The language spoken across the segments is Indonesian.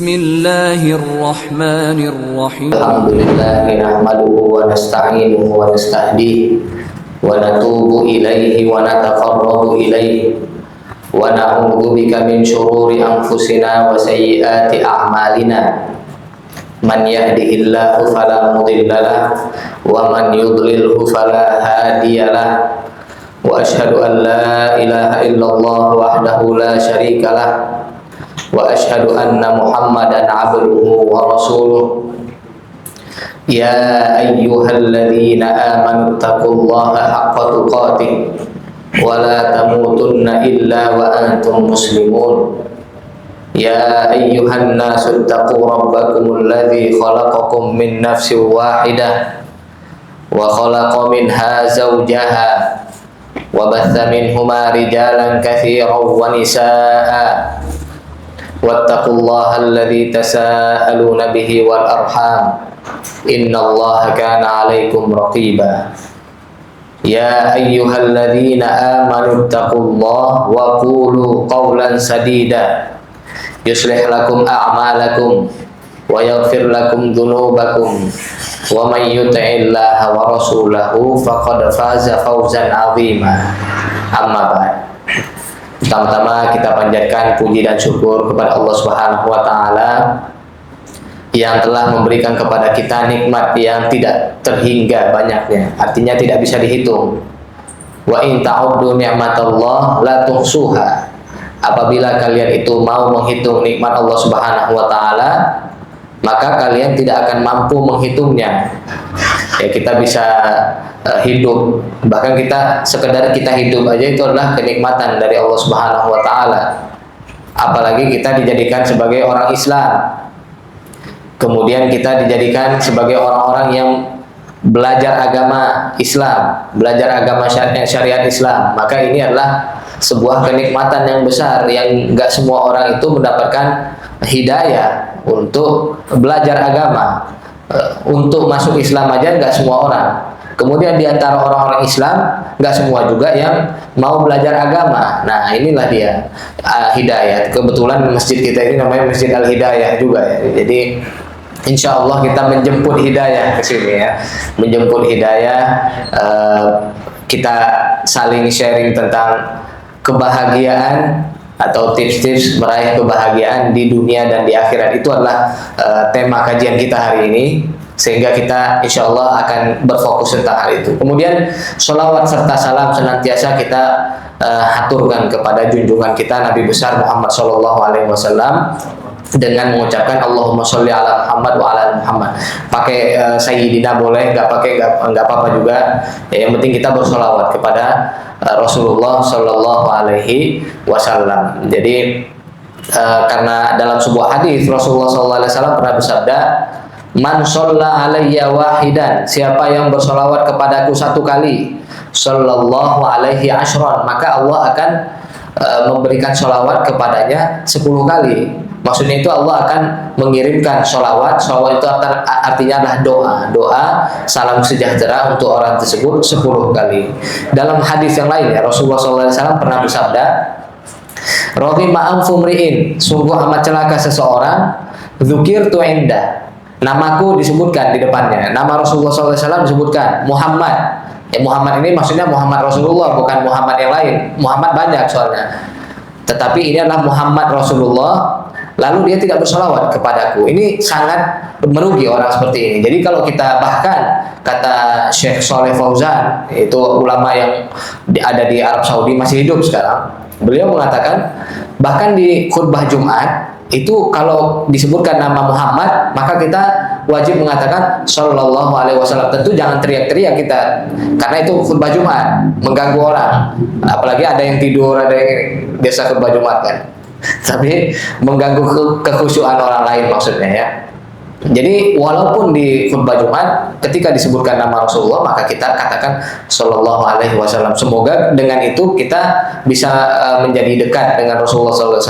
Bismillahirrahmanirrahim. Alhamdulillah nahmaduhu wa nasta'inuhu wa nasta'dihi wa natubu ilaihi wa nataqarrabu ilaihi wa na'udzu bika min syururi anfusina wa sayyiati a'malina. Man yahdihillahu fala mudilla lahu wa man yudlilhu fala hadiyalah. Wa asyhadu an la ilaha illallah wahdahu la syarika lah. Wa asyhadu anna Muhammadan abduhu wa rasuluh. Ya ayyuhalladzina amanu taqullaha haqqa tuqatih wa la tamutunna illa wa antum muslimun. Ya ayyuhan nasu taqu rabbakumul ladzi khalaqakum min nafsin wahidah wa khalaqa minha zawjaha wa batha minhuma rijalan katsiran wa nisaa'a. Wattaqullaha alladzi tasaaluna bihi wal arham innallaha kana 'alaikum raqiba. Ya ayyuhalladzina amanu taqullaha wa qulu qawlan sadida yuslih lakum a'malakum wa yaghfir lakum dhunubakum wa man yuti'illaha wa rasulahu faqad faza fawzan 'azima. Amma ba'd. Pertama-tama kita panjatkan puji dan syukur kepada Allah Subhanahu wa taala yang telah memberikan kepada kita nikmat yang tidak terhingga banyaknya, artinya tidak bisa dihitung. Wa in ta'uddu ni'matallah la tuhsuha. Apabila kalian itu mau menghitung nikmat Allah Subhanahu wa taala, maka kalian tidak akan mampu menghitungnya. Ya, kita bisa hidup, bahkan sekedar kita hidup aja itu adalah kenikmatan dari Allah Subhanahu wa taala. Apalagi kita dijadikan sebagai orang Islam. Kemudian kita dijadikan sebagai orang-orang yang belajar agama Islam, belajar agama syariat Islam. Maka ini adalah sebuah kenikmatan yang besar yang enggak semua orang itu mendapatkan hidayah untuk belajar agama. Untuk masuk Islam aja enggak semua orang. Kemudian di antara orang-orang Islam enggak semua juga yang mau belajar agama. Nah, inilah dia hidayah. Kebetulan masjid kita ini namanya Masjid Al-Hidayah juga ya. Jadi insya Allah kita menjemput hidayah ke sini ya. Menjemput hidayah, kita saling sharing tentang kebahagiaan atau tips-tips meraih kebahagiaan di dunia dan di akhirat. Itu adalah tema kajian kita hari ini, sehingga kita insya Allah akan berfokus tentang hal itu. Kemudian sholawat serta salam senantiasa kita haturkan kepada junjungan kita Nabi besar Muhammad SAW dengan mengucapkan Allahumma sholli ala Muhammad wa ala Muhammad. Pakai Sayyidina boleh, nggak pakai nggak apa-apa juga. Ya, yang penting kita bersolawat kepada Rasulullah Shallallahu Alaihi Wasallam. Jadi karena dalam sebuah hadis Rasulullah Shallallahu Alaihi Wasallam pernah bersabda, man sholla alayya wahidan, siapa yang bersolawat kepadaku satu kali, Shallallahu Alaihi Ashron, maka Allah akan memberikan sholawat kepadanya 10 kali. Maksudnya itu Allah akan mengirimkan sholawat. Sholawat itu artinya adalah doa salam sejahtera untuk orang tersebut 10 kali. Dalam hadis yang lain ya, Rasulullah SAW pernah bersabda, Rohima anfumriin, sungguh amat celaka seseorang, dzukirtu inda, namaku disebutkan di depannya. Nama Rasulullah SAW disebutkan Muhammad. Ya, Muhammad ini maksudnya Muhammad Rasulullah, bukan Muhammad yang lain. Muhammad banyak soalnya, tetapi ini adalah Muhammad Rasulullah. Lalu dia tidak bersolawat kepadaku. Ini sangat merugi orang seperti ini. Jadi kalau kita bahkan kata Syekh Saleh Fauzan, itu ulama yang ada di Arab Saudi, masih hidup sekarang, beliau mengatakan bahkan di khutbah Jumat itu kalau disebutkan nama Muhammad, maka kita wajib mengatakan Sallallahu Alaihi Wasallam. Tentu jangan teriak-teriak kita, karena itu khutbah Jumat, mengganggu orang. Apalagi ada yang tidur, ada yang biasa khutbah Jumat kan. Tapi mengganggu kekhusyuan orang lain maksudnya ya. Jadi walaupun di khutbah Jumat ketika disebutkan nama Rasulullah, maka kita katakan Sallallahu Alaihi Wasallam. Semoga dengan itu kita bisa menjadi dekat dengan Rasulullah SAW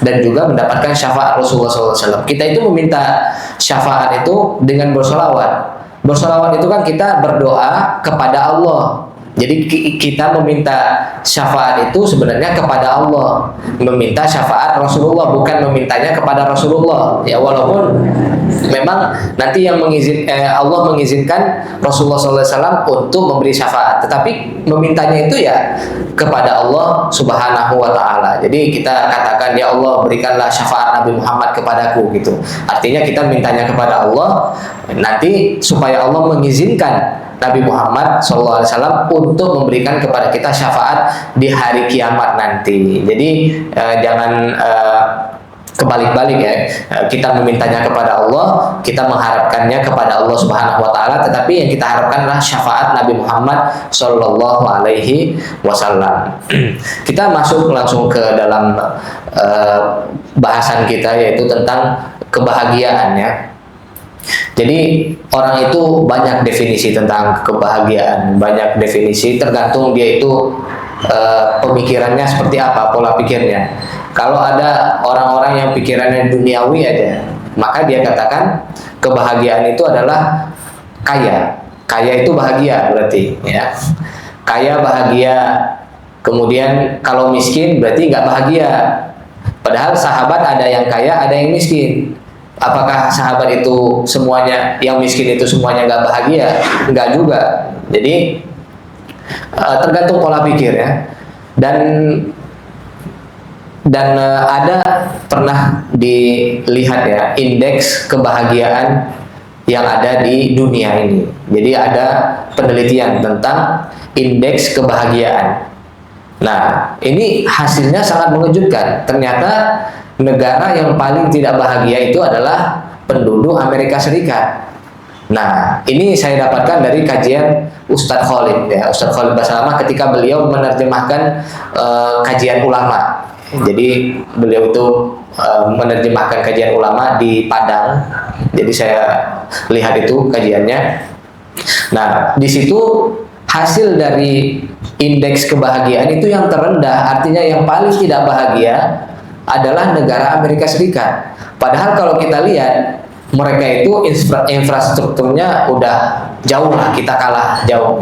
dan juga mendapatkan syafaat Rasulullah SAW. Kita itu meminta syafaat itu dengan bersolawat. Bersolawat itu kan kita berdoa kepada Allah. Jadi kita meminta syafaat itu sebenarnya kepada Allah, meminta syafaat Rasulullah, bukan memintanya kepada Rasulullah. Ya, walaupun memang nanti yang Allah mengizinkan Rasulullah SAW untuk memberi syafaat, tetapi memintanya itu ya kepada Allah Subhanahu wa Ta'ala. Jadi kita katakan, ya Allah, berikanlah syafaat Nabi Muhammad kepadaku, gitu. Artinya kita mintanya kepada Allah, nanti supaya Allah mengizinkan Nabi Muhammad SAW untuk memberikan kepada kita syafaat di hari kiamat nanti. Jadi jangan kebalik-balik ya. Kita memintanya kepada Allah, kita mengharapkannya kepada Allah Subhanahu wa Ta'ala, tetapi yang kita harapkan adalah syafaat Nabi Muhammad Sallallahu Alaihi Wasallam. Kita masuk langsung ke dalam bahasan kita, yaitu tentang kebahagiaan ya. Jadi orang itu banyak definisi tentang kebahagiaan, banyak definisi, tergantung dia itu pemikirannya seperti apa, pola pikirnya. Kalau ada orang-orang yang pikirannya duniawi aja, maka dia katakan kebahagiaan itu adalah kaya. Kaya itu bahagia berarti ya. Kaya bahagia. Kemudian kalau miskin berarti nggak bahagia. Padahal sahabat ada yang kaya, ada yang miskin. Apakah sahabat itu semuanya, yang miskin itu semuanya nggak bahagia? Enggak juga. Jadi tergantung pola pikir ya. Dan ada pernah dilihat ya indeks kebahagiaan yang ada di dunia ini. Jadi ada penelitian tentang indeks kebahagiaan. Nah, ini hasilnya sangat mengejutkan. Ternyata negara yang paling tidak bahagia itu adalah penduduk Amerika Serikat. Nah, ini saya dapatkan dari kajian Ustadz Khalid ya, Ustadz Khalid Basalamah ketika beliau menerjemahkan kajian ulama. Jadi beliau itu menerjemahkan kajian ulama di Padang. Jadi saya lihat itu kajiannya. Nah, di situ hasil dari indeks kebahagiaan itu yang terendah, artinya yang paling tidak bahagia adalah negara Amerika Serikat. Padahal kalau kita lihat mereka itu infrastrukturnya udah jauh lah, kita kalah jauh.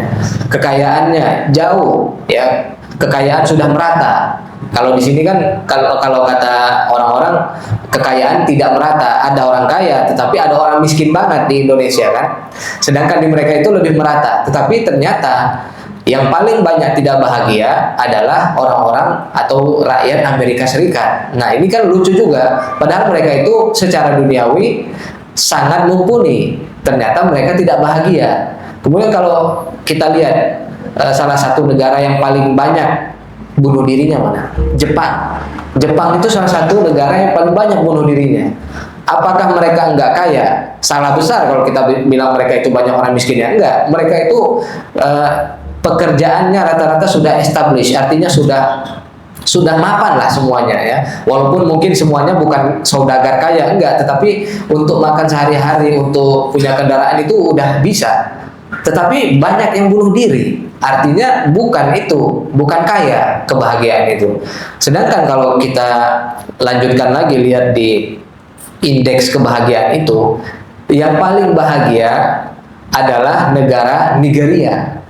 Kekayaannya jauh ya, kekayaan sudah merata. Kalau di sini kan kalau kata orang-orang kekayaan tidak merata, ada orang kaya tetapi ada orang miskin banget di Indonesia kan. Sedangkan di mereka itu lebih merata. Tetapi ternyata yang paling banyak tidak bahagia adalah orang-orang atau rakyat Amerika Serikat. Nah, ini kan lucu juga. Padahal mereka itu secara duniawi sangat mumpuni. Ternyata mereka tidak bahagia. Kemudian kalau kita lihat salah satu negara yang paling banyak bunuh dirinya mana? Jepang. Jepang itu salah satu negara yang paling banyak bunuh dirinya. Apakah mereka enggak kaya? Salah besar kalau kita bilang mereka itu banyak orang miskinnya. Enggak. Mereka itu pekerjaannya rata-rata sudah established, artinya sudah mapan lah semuanya ya. Walaupun mungkin semuanya bukan saudagar kaya, enggak, tetapi untuk makan sehari-hari, untuk punya kendaraan itu udah bisa. Tetapi banyak yang bunuh diri, artinya bukan itu, bukan kaya kebahagiaan itu. Sedangkan kalau kita lanjutkan lagi lihat di indeks kebahagiaan itu, yang paling bahagia adalah negara Nigeria.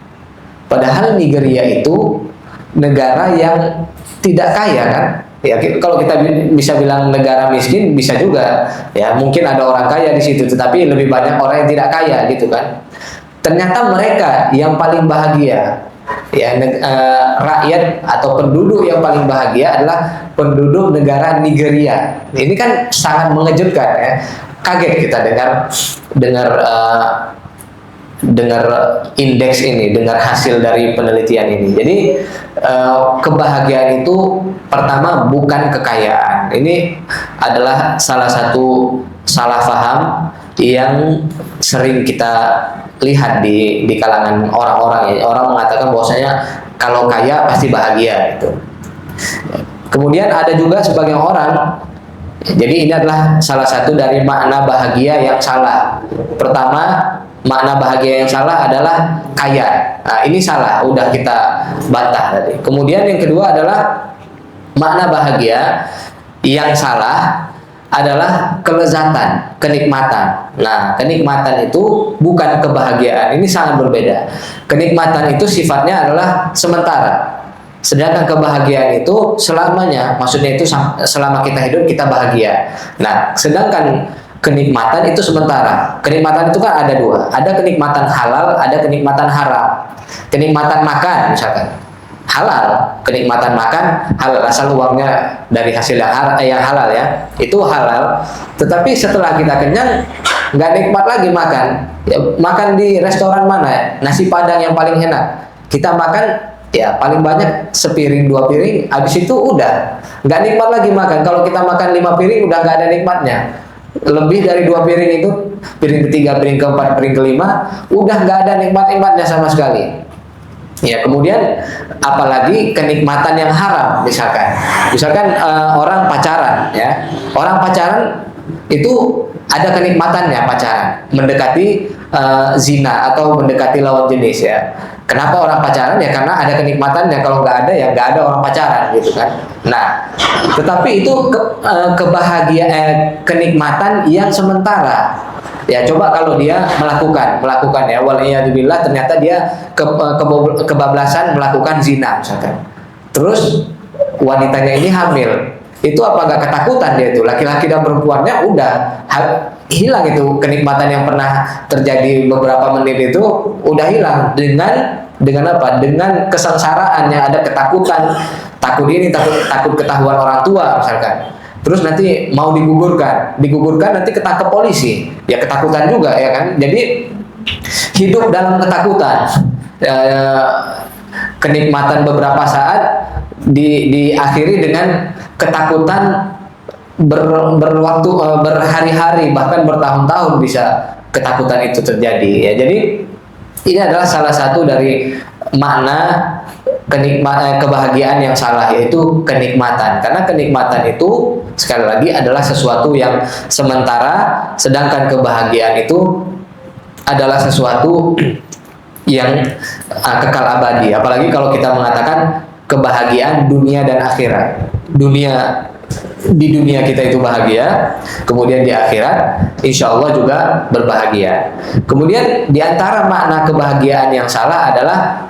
Padahal Nigeria itu negara yang tidak kaya kan? Ya, kalau kita bisa bilang negara miskin bisa juga. Ya, mungkin ada orang kaya di situ, tetapi lebih banyak orang yang tidak kaya gitu kan. Ternyata mereka yang paling bahagia. Ya, rakyat atau penduduk yang paling bahagia adalah penduduk negara Nigeria. Ini kan sangat mengejutkan ya. Kaget kita dengar indeks ini, dengar hasil dari penelitian ini. Jadi kebahagiaan itu pertama bukan kekayaan. Ini adalah salah satu salah paham yang sering kita lihat di kalangan orang-orang ya. Orang mengatakan bahwasanya kalau kaya pasti bahagia gitu. Kemudian ada juga sebagian orang, jadi ini adalah salah satu dari makna bahagia yang salah. Pertama, makna bahagia yang salah adalah kaya. Nah, ini salah, udah kita bantah tadi. Kemudian yang kedua adalah makna bahagia yang salah adalah kelezatan, kenikmatan. Nah, kenikmatan itu bukan kebahagiaan. Ini sangat berbeda. Kenikmatan itu sifatnya adalah sementara. Sedangkan kebahagiaan itu selamanya, maksudnya itu selama kita hidup kita bahagia. Nah, sedangkan kenikmatan itu sementara. Kenikmatan itu kan ada dua. Ada kenikmatan halal, ada kenikmatan haram. Kenikmatan makan misalkan. Halal, kenikmatan makan halal, asal uangnya dari hasil yang halal ya. Itu halal. Tetapi setelah kita kenyang, nggak nikmat lagi makan. Ya, makan di restoran mana? Nasi Padang yang paling enak. Kita makan ya paling banyak sepiring 2 piring, habis itu udah nggak nikmat lagi makan. Kalau kita makan 5 piring udah nggak ada nikmatnya. Lebih dari 2 piring itu, piring ketiga, piring keempat, piring kelima, udah nggak ada nikmatnya sama sekali. Ya, kemudian apalagi kenikmatan yang haram, misalkan orang pacaran ya, orang pacaran itu ada kenikmatannya pacaran, mendekati zina atau mendekati lawan jenis ya. Kenapa orang pacaran? Ya karena ada kenikmatannya. Kalau nggak ada ya nggak ada orang pacaran gitu kan. Nah, tetapi itu kebahagiaan, kenikmatan yang sementara. Ya coba kalau dia melakukan ya, waliyadzubillah, ternyata dia kebablasan melakukan zina misalkan. Terus wanitanya ini hamil. Itu apa nggak ketakutan dia itu? Laki-laki dan perempuannya udah hilang itu kenikmatan yang pernah terjadi beberapa menit itu udah hilang dengan apa? Dengan kesengsaraan yang ada, ketakutan, takut ini, takut ketahuan orang tua misalkan. Terus nanti mau digugurkan nanti ketangkep polisi, ya ketakutan juga ya kan. Jadi hidup dalam ketakutan, kenikmatan beberapa saat diakhiri dengan ketakutan berhari-hari bahkan bertahun-tahun bisa ketakutan itu terjadi ya. Jadi ini adalah salah satu dari makna kebahagiaan yang salah, yaitu kenikmatan. Karena kenikmatan itu sekali lagi adalah sesuatu yang sementara, sedangkan kebahagiaan itu adalah sesuatu yang kekal abadi. Apalagi kalau kita mengatakan kebahagiaan dunia dan akhirat. Di dunia kita itu bahagia, kemudian di akhirat insya Allah juga berbahagia. Kemudian di antara makna kebahagiaan yang salah adalah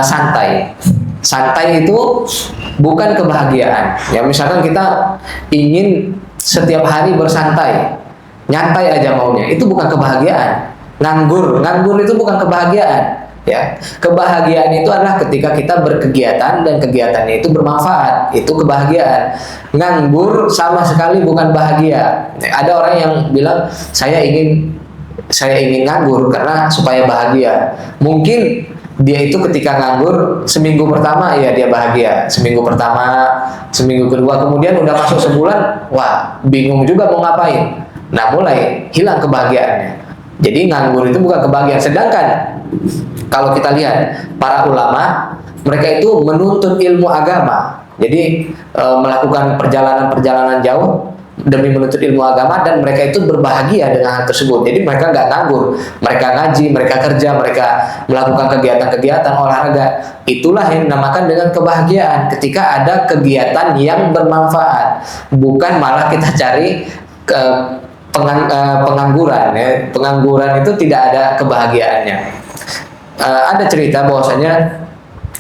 santai. Santai itu bukan kebahagiaan. Ya misalkan kita ingin setiap hari bersantai, nyantai aja maunya, itu bukan kebahagiaan. Nganggur itu bukan kebahagiaan. Ya, kebahagiaan itu adalah ketika kita berkegiatan dan kegiatannya itu bermanfaat, itu kebahagiaan. Nganggur sama sekali bukan bahagia. Ada orang yang bilang saya ingin nganggur karena supaya bahagia. Mungkin dia itu ketika nganggur seminggu pertama ya dia bahagia, seminggu pertama, seminggu kedua, kemudian udah masuk sebulan, wah bingung juga mau ngapain. Nah mulai hilang kebahagiaannya. Jadi nganggur itu bukan kebahagiaan. Sedangkan kalau kita lihat para ulama, mereka itu menuntut ilmu agama. Jadi melakukan perjalanan jauh demi menuntut ilmu agama, dan mereka itu berbahagia dengan hal tersebut. Jadi mereka nggak nganggur, mereka ngaji, mereka kerja, mereka melakukan kegiatan-kegiatan olahraga. Itulah yang dinamakan dengan kebahagiaan. Ketika ada kegiatan yang bermanfaat, bukan malah kita cari pengangguran. Ya. Pengangguran itu tidak ada kebahagiaannya. Ada cerita bahwasanya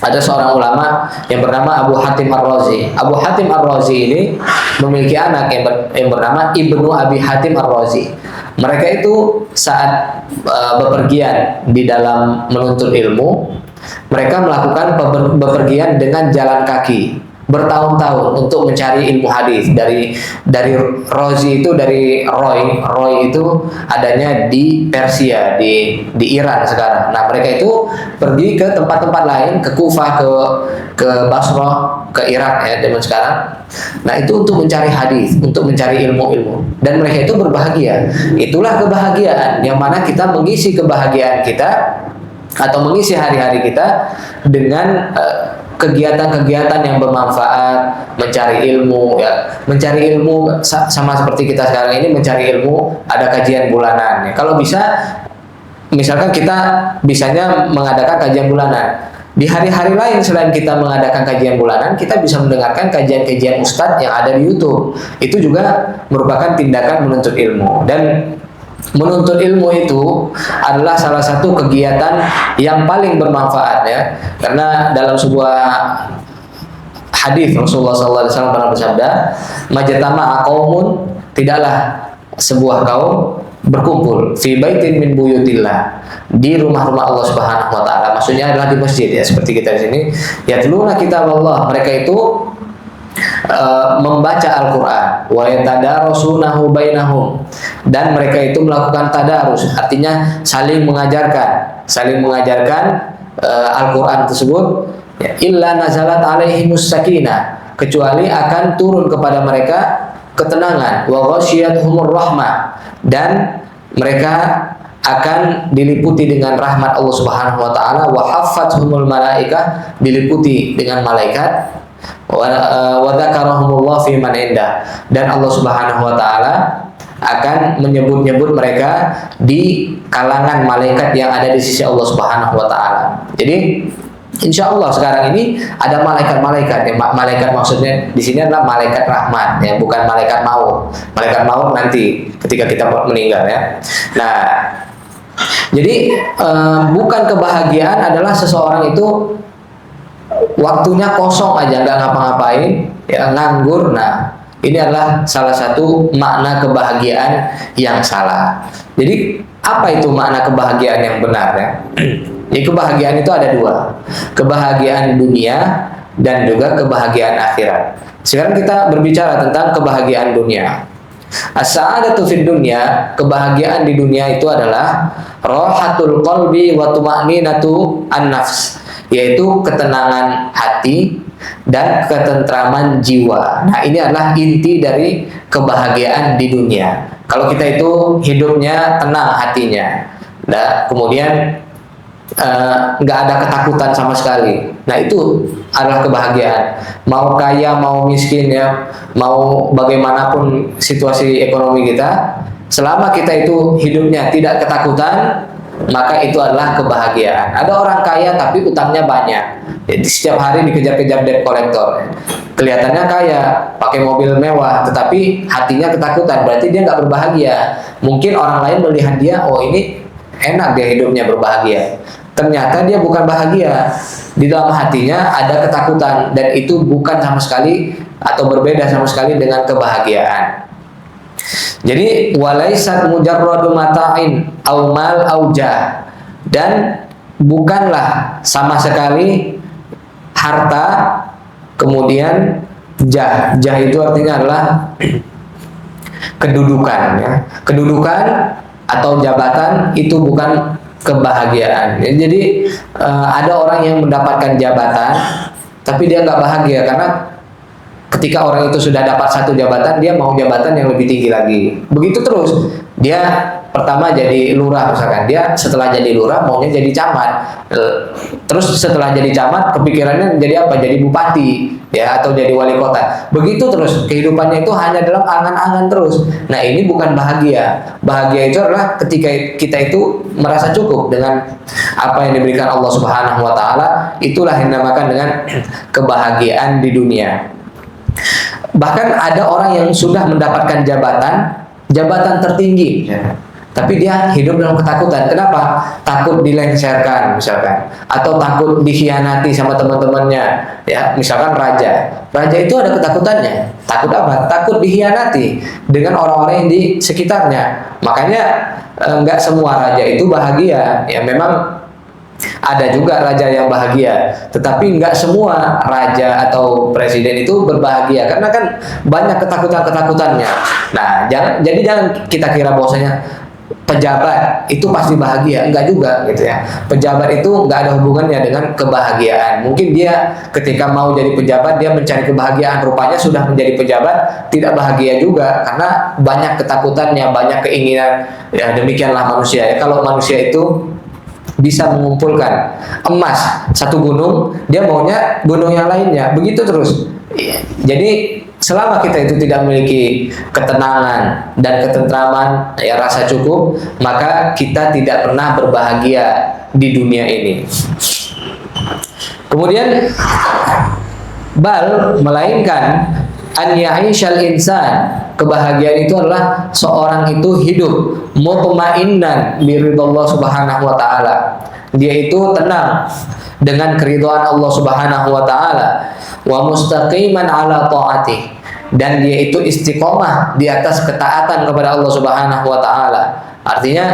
ada seorang ulama yang bernama Abu Hatim Ar-Razi. Abu Hatim Ar-Razi ini memiliki anak yang bernama Ibnu Abi Hatim Ar-Razi. Mereka itu saat bepergian di dalam menuntut ilmu, mereka melakukan bepergian dengan jalan kaki bertahun-tahun untuk mencari ilmu hadis. Dari Rozi itu, dari Roy itu adanya di Persia, di Iran sekarang. Nah mereka itu pergi ke tempat-tempat lain, ke Kufah, ke Basrah, ke Irak ya zaman sekarang. Nah itu untuk mencari hadis, untuk mencari ilmu-ilmu, dan mereka itu berbahagia. Itulah kebahagiaan yang mana kita mengisi kebahagiaan kita atau mengisi hari-hari kita dengan kegiatan-kegiatan yang bermanfaat, mencari ilmu ya. Mencari ilmu sama seperti kita sekarang ini mencari ilmu, ada kajian bulanan ya. Kalau bisa, misalkan kita bisanya mengadakan kajian bulanan di hari-hari lain selain kita mengadakan kajian bulanan, kita bisa mendengarkan kajian-kajian ustadz yang ada di YouTube. Itu juga merupakan tindakan menuntut ilmu. Dan menuntut ilmu itu adalah salah satu kegiatan yang paling bermanfaat ya. Karena dalam sebuah hadis Rasulullah SAW pernah bersabda, "Majtama'a qaumun," tidaklah sebuah kaum berkumpul fi baitin min buyutillah, di rumah-rumah Allah Subhanahu wa taala. Maksudnya adalah di masjid ya, seperti kita di sini. Yatluna kitab Allah, mereka itu membaca Al-Qur'an, wa yatadarasunahu bainahum, dan mereka itu melakukan tadarus, artinya saling mengajarkan Al-Qur'an tersebut. Ya, illa nazalat alaihimus sakinah, kecuali akan turun kepada mereka ketenangan, wa ghasyiyatuhumur rahmah, dan mereka akan diliputi dengan rahmat Allah Subhanahu wa taala, wa haffathumul malaikah, diliputi dengan malaikat, wa dzakarahumullah fi man indah, dan Allah Subhanahu wa taala akan menyebut-nyebut mereka di kalangan malaikat yang ada di sisi Allah Subhanahu wa taala. Jadi insya Allah sekarang ini ada malaikat-malaikat ya, malaikat maksudnya di sini adalah malaikat rahmat ya, bukan malaikat maut. Malaikat maut nanti ketika kita meninggal ya. Nah, jadi bukan kebahagiaan adalah seseorang itu waktunya kosong aja, nggak ngapa-ngapain ya, nganggur. Nah, ini adalah salah satu makna kebahagiaan yang salah. Jadi apa itu makna kebahagiaan yang benar ya? Jadi kebahagiaan itu ada dua, kebahagiaan dunia dan juga kebahagiaan akhirat. Sekarang kita berbicara tentang kebahagiaan dunia. As-sa'adatu fid dunya, kebahagiaan di dunia itu adalah rohatul qalbi wa tuma'ninatu an-nafs, yaitu ketenangan hati dan ketentraman jiwa. Nah, ini adalah inti dari kebahagiaan di dunia. Kalau kita itu hidupnya tenang hatinya, nah, kemudian nggak ada ketakutan sama sekali. Nah, itu adalah kebahagiaan. Mau kaya, mau miskin ya, mau bagaimanapun situasi ekonomi kita, selama kita itu hidupnya tidak ketakutan, maka itu adalah kebahagiaan. Ada orang kaya tapi utangnya banyak. Jadi setiap hari dikejar-kejar debt collector. Kelihatannya kaya, pakai mobil mewah, tetapi hatinya ketakutan. Berarti dia nggak berbahagia. Mungkin orang lain melihat dia, oh ini enak dia hidupnya berbahagia. Ternyata dia bukan bahagia. Di dalam hatinya ada ketakutan, dan itu bukan sama sekali atau berbeda sama sekali dengan kebahagiaan. Jadi walaisat mujarradu mata'in au mal au jah, dan bukanlah sama sekali harta kemudian jah. Jah itu artinya adalah kedudukan ya. Kedudukan atau jabatan itu bukan kebahagiaan. Jadi ada orang yang mendapatkan jabatan tapi dia nggak bahagia, karena ketika orang itu sudah dapat satu jabatan, dia mau jabatan yang lebih tinggi lagi. Begitu terus. Dia pertama jadi lurah misalkan, dia setelah jadi lurah maunya jadi camat. Terus setelah jadi camat kepikirannya jadi apa? Jadi bupati ya, atau jadi wali kota. Begitu terus, kehidupannya itu hanya dalam angan-angan terus. Nah, ini bukan bahagia. Bahagia itu adalah ketika kita itu merasa cukup dengan apa yang diberikan Allah Subhanahu wa taala. Itulah yang dinamakan dengan kebahagiaan di dunia. Bahkan ada orang yang sudah mendapatkan jabatan tertinggi ya, tapi dia hidup dalam ketakutan. Kenapa? Takut dilengsarkan misalkan, atau takut dikhianati sama teman-temannya ya. Misalkan raja itu ada ketakutannya. Takut apa? Takut dikhianati dengan orang-orang yang di sekitarnya. Makanya nggak semua raja itu bahagia ya. Memang ada juga raja yang bahagia, tetapi nggak semua raja atau presiden itu berbahagia, karena kan banyak ketakutannya. Nah, jangan kita kira bahwasanya pejabat itu pasti bahagia, enggak juga gitu ya. Pejabat itu nggak ada hubungannya dengan kebahagiaan. Mungkin dia ketika mau jadi pejabat dia mencari kebahagiaan, rupanya sudah menjadi pejabat tidak bahagia juga karena banyak ketakutannya, banyak keinginan. Ya, demikianlah manusia ya. Kalau manusia itu bisa mengumpulkan emas satu gunung, dia maunya gunung yang lainnya, begitu terus. Jadi selama kita itu tidak memiliki ketenangan dan ketentraman ya, rasa cukup, maka kita tidak pernah berbahagia di dunia ini. Kemudian melainkan an ya'ishal insan, kebahagiaan itu adalah seorang itu hidup mutmainnan bi ridallah subhanahu wa ta'ala. Dia itu tenang dengan keridhaan Allah subhanahu wa ta'ala, wa mustaqiman ala ta'atih, dan dia itu istiqomah di atas ketaatan kepada Allah subhanahu wa ta'ala. Artinya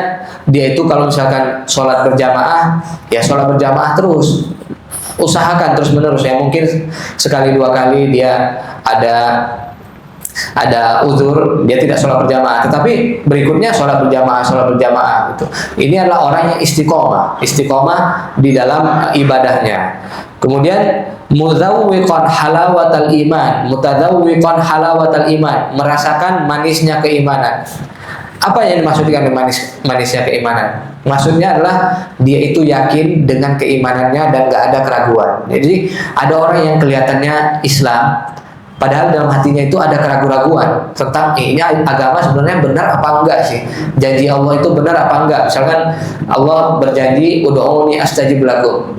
dia itu kalau misalkan sholat berjamaah, ya sholat berjamaah terus, usahakan terus menerus, ya mungkin sekali dua kali dia ada uzur, dia tidak sholat berjamaah, tetapi berikutnya sholat berjamaah gitu. Ini adalah orang yang istiqomah di dalam ibadahnya. Kemudian mutadzawwiqan halawatal iman, merasakan manisnya keimanan. Apa yang dimaksudkan dengan manisnya keimanan? Maksudnya adalah dia itu yakin dengan keimanannya dan gak ada keraguan. Jadi ada orang yang kelihatannya Islam, padahal dalam hatinya itu ada keraguan-keraguan tentang ini agama sebenarnya benar apa enggak sih? Janji Allah itu benar apa enggak? Misalkan Allah berjanji, ud'uuni astajib lakum,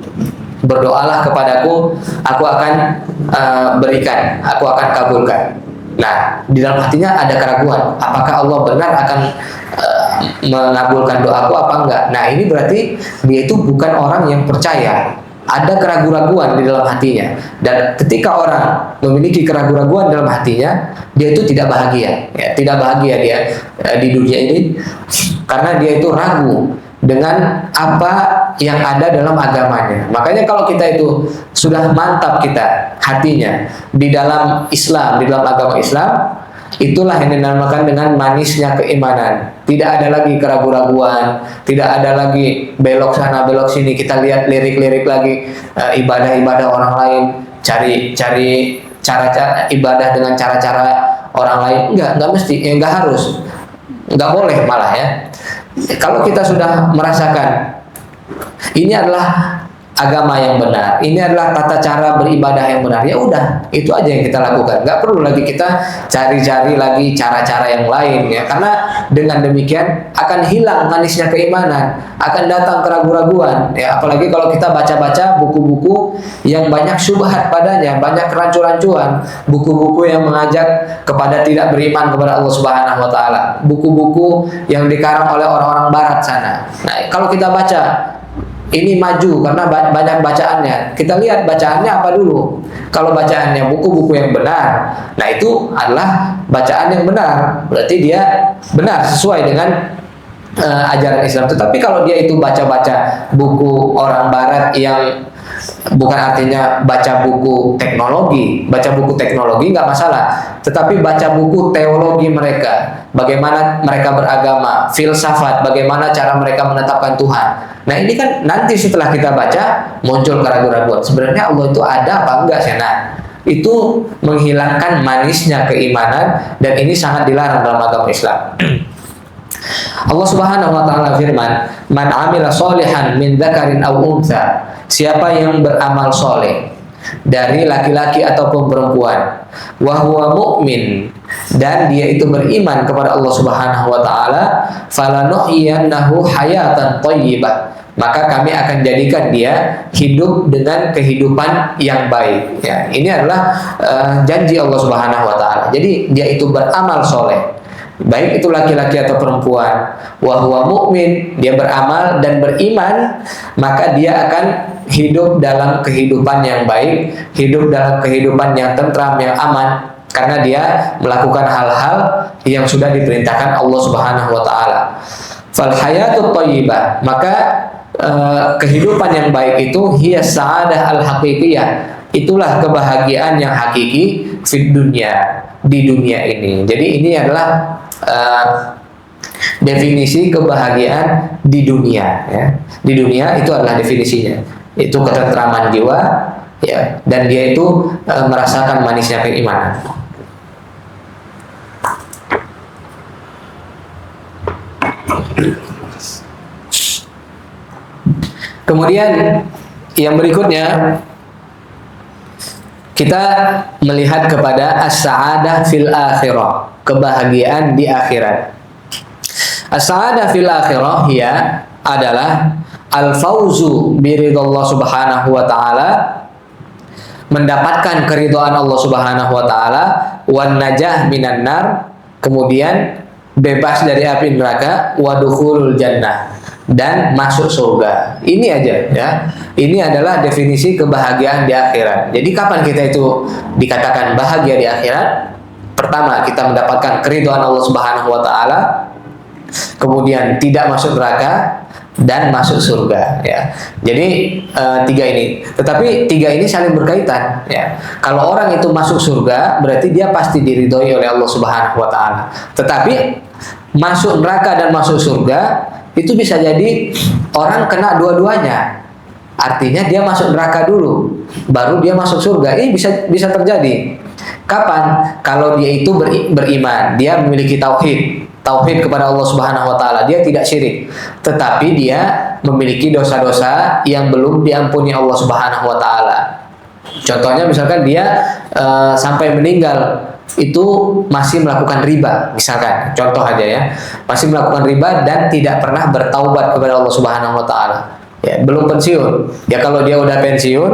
berdoalah kepadaku, aku akan berikan, aku akan kabulkan. Nah, di dalam hatinya ada keraguan, apakah Allah benar akan mengabulkan doaku apa enggak? Nah, ini berarti dia itu bukan orang yang percaya. Ada keraguan-keraguan di dalam hatinya, dan ketika orang memiliki keraguan-keraguan dalam hatinya, dia itu tidak bahagia, ya, tidak bahagia dia di dunia ini, karena dia itu ragu dengan apa yang ada dalam agamanya. Makanya kalau kita itu sudah mantap kita hatinya di dalam Islam, di dalam agama Islam, itulah yang dinamakan dengan manisnya keimanan. Tidak ada lagi keraguan-keraguan, tidak ada lagi belok sana belok sini, kita lihat lirik-lirik lagi ibadah-ibadah orang lain, cari cara-cara ibadah dengan cara-cara orang lain. Enggak mesti, enggak harus, enggak boleh malah ya. Kalau kita sudah merasakan ini adalah agama yang benar, ini adalah tata cara beribadah yang benar, ya udah, itu aja yang kita lakukan. Nggak perlu lagi kita cari-cari lagi cara-cara yang lain, ya, karena dengan demikian akan hilang manisnya keimanan, akan datang keraguan-keraguan, ya. Apalagi kalau kita baca-baca buku-buku yang banyak syubhat padanya, banyak rancu-rancuan, buku-buku yang mengajak kepada tidak beriman kepada Allah Subhanahu Wa Taala, buku-buku yang dikarang oleh orang-orang Barat sana. Nah, kalau kita baca ini maju karena banyak bacaannya. Kita lihat bacaannya apa dulu. Kalau bacaannya buku-buku yang benar, nah itu adalah bacaan yang benar. Berarti dia benar sesuai dengan ajaran Islam. Tetapi kalau dia itu baca-baca buku orang Barat yang bukan artinya baca buku teknologi nggak masalah, tetapi baca buku teologi mereka, bagaimana mereka beragama, filsafat, bagaimana cara mereka menetapkan Tuhan. Nah ini kan nanti setelah kita baca muncul keraguan-keraguan, sebenarnya Allah itu ada apa enggak sih? Nah itu menghilangkan manisnya keimanan, dan ini sangat dilarang dalam agama Islam. Allah Subhanahu wa taala firman, "Man 'amila sholihan min dzakarin aw untha." Siapa yang beramal soleh dari laki-laki ataupun perempuan, wa huwa mu'min, dan dia itu beriman kepada Allah Subhanahu wa taala, falanuhyiyannahu hayatan thayyibah, maka kami akan jadikan dia hidup dengan kehidupan yang baik. Ya, ini adalah janji Allah Subhanahu wa taala. Jadi dia itu beramal soleh, baik itu laki-laki atau perempuan, wa huwa mu'min, dia beramal dan beriman, maka dia akan hidup dalam kehidupan yang baik, hidup dalam kehidupan yang tentram, yang aman, karena dia melakukan hal-hal yang sudah diperintahkan Allah Subhanahu wa taala. Fal hayatut thayyibah, maka kehidupan yang baik itu hiya sa'adah al-haqiqiyah, itulah kebahagiaan yang hakiki fid dunya, di dunia ini. Jadi ini adalah definisi kebahagiaan di dunia, ya. Di dunia itu adalah definisinya, itu ketentraman jiwa, ya, dan dia itu merasakan manisnya keimanan. Kemudian yang berikutnya kita melihat kepada as-sa'adah fil akhirah, kebahagiaan di akhirat. As-sa'adah fil akhirah ya adalah al-fauzu biridallah subhanahu wa ta'ala, mendapatkan keridhaan Allah subhanahu wa ta'ala, wan najah minan nar, kemudian bebas dari api neraka, wa dukhulul jannah, dan masuk surga. Ini aja ya. Ini adalah definisi kebahagiaan di akhirat. Jadi kapan kita itu dikatakan bahagia di akhirat? Pertama, kita mendapatkan keridhaan Allah Subhanahu wa taala, kemudian tidak masuk neraka dan masuk surga ya. Jadi tiga ini. Tetapi tiga ini saling berkaitan ya. Kalau orang itu masuk surga, berarti dia pasti diridhoi oleh Allah Subhanahu wa taala. Tetapi masuk neraka dan masuk surga itu bisa jadi orang kena dua-duanya. Artinya dia masuk neraka dulu, baru dia masuk surga. Ini bisa terjadi. Kapan? Kalau dia itu beriman, dia memiliki tauhid kepada Allah Subhanahu wa taala, dia tidak syirik. Tetapi dia memiliki dosa-dosa yang belum diampuni Allah Subhanahu wa taala. Contohnya misalkan dia sampai meninggal itu masih melakukan riba, misalkan contoh aja ya, masih melakukan riba dan tidak pernah bertaubat kepada Allah Subhanahu wa taala. Ya, belum pensiun. Ya kalau dia udah pensiun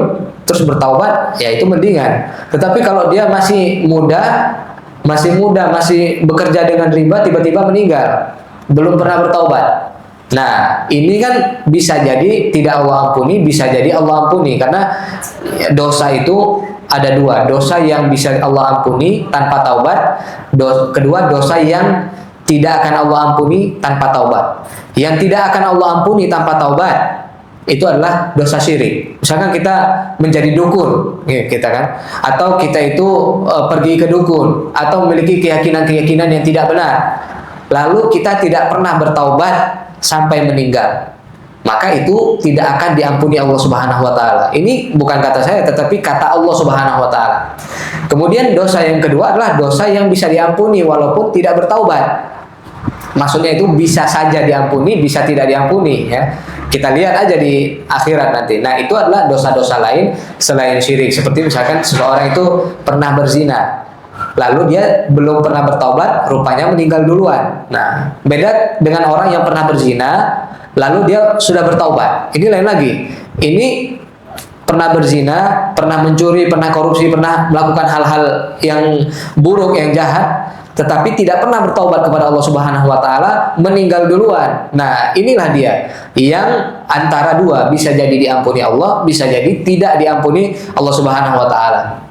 terus bertaubat, ya itu mendingan. Tetapi kalau dia masih muda, masih bekerja dengan riba, tiba-tiba meninggal, belum pernah bertaubat. Nah, ini kan bisa jadi tidak Allah ampuni, bisa jadi Allah ampuni, karena dosa itu ada dua, dosa yang bisa Allah ampuni tanpa taubat, kedua dosa yang tidak akan Allah ampuni tanpa taubat. Yang tidak akan Allah ampuni tanpa taubat itu adalah dosa syirik. Misalkan kita menjadi dukun, kita kan, atau kita itu pergi ke dukun, atau memiliki keyakinan-keyakinan yang tidak benar, lalu kita tidak pernah bertaubat sampai meninggal, maka itu tidak akan diampuni Allah Subhanahu wa taala. Ini bukan kata saya, tetapi kata Allah Subhanahu wa taala. Kemudian dosa yang kedua adalah dosa yang bisa diampuni walaupun tidak bertaubat. Maksudnya itu bisa saja diampuni, bisa tidak diampuni ya. Kita lihat aja di akhirat nanti. Nah, itu adalah dosa-dosa lain selain syirik. Seperti misalkan seseorang itu pernah berzina, lalu dia belum pernah bertaubat, rupanya meninggal duluan. Nah, beda dengan orang yang pernah berzina, lalu dia sudah bertaubat. Ini lain lagi. Ini pernah berzina, pernah mencuri, pernah korupsi, pernah melakukan hal-hal yang buruk, yang jahat, tetapi tidak pernah bertaubat kepada Allah Subhanahu wa taala, meninggal duluan. Nah, inilah dia yang antara dua, bisa jadi diampuni Allah, bisa jadi tidak diampuni Allah Subhanahu wa taala.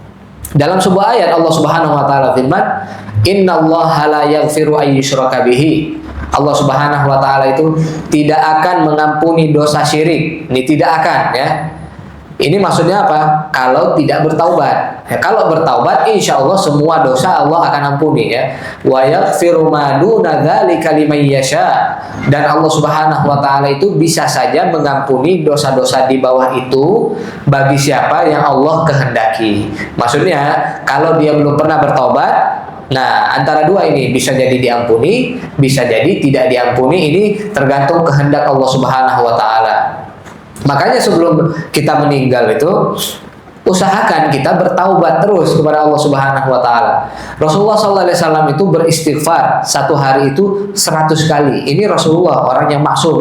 Dalam sebuah ayat Allah Subhanahu wa taala firman, "Innallaha la yaghfiru ay yushraka bihi." Allah Subhanahu wa taala itu tidak akan mengampuni dosa syirik. Ini tidak akan ya. Ini maksudnya apa? Kalau tidak bertaubat. Ya, kalau bertaubat, insya Allah semua dosa Allah akan ampuni ya. Wa yaghfiru ma duna dzalika liman yasha. Dan Allah Subhanahu wa taala itu bisa saja mengampuni dosa-dosa di bawah itu bagi siapa yang Allah kehendaki. Maksudnya, kalau dia belum pernah bertaubat, nah antara dua ini bisa jadi diampuni, bisa jadi tidak diampuni. Ini tergantung kehendak Allah Subhanahu wa taala. Makanya sebelum kita meninggal itu usahakan kita bertaubat terus kepada Allah Subhanahu wa taala. Rasulullah sallallahu alaihi wasallam itu beristighfar satu hari itu 100 kali. Ini Rasulullah, orang yang maksum,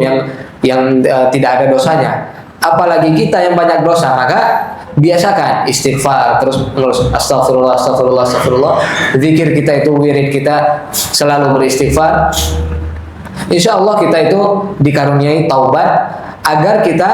yang tidak ada dosanya. Apalagi kita yang banyak dosa, maka biasakan istighfar terus menerus, astagfirullah, astagfirullah, astagfirullah. Zikir kita itu, wirid kita selalu beristighfar. Insya Allah kita itu dikaruniai taubat, agar kita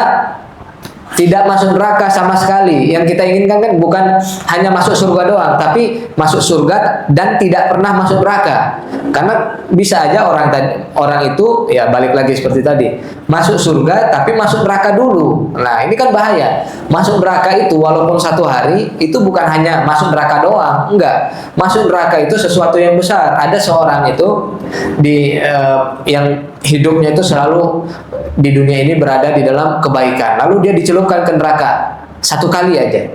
tidak masuk neraka sama sekali. Yang kita inginkan kan bukan hanya masuk surga doang, tapi masuk surga dan tidak pernah masuk neraka. Karena bisa aja orang itu ya balik lagi seperti tadi, masuk surga tapi masuk neraka dulu. Nah, ini kan bahaya. Masuk neraka itu walaupun satu hari itu bukan hanya masuk neraka doang, enggak. Masuk neraka itu sesuatu yang besar. Ada seorang itu yang hidupnya itu selalu di dunia ini berada di dalam kebaikan, lalu dia dicelupkan ke neraka satu kali aja,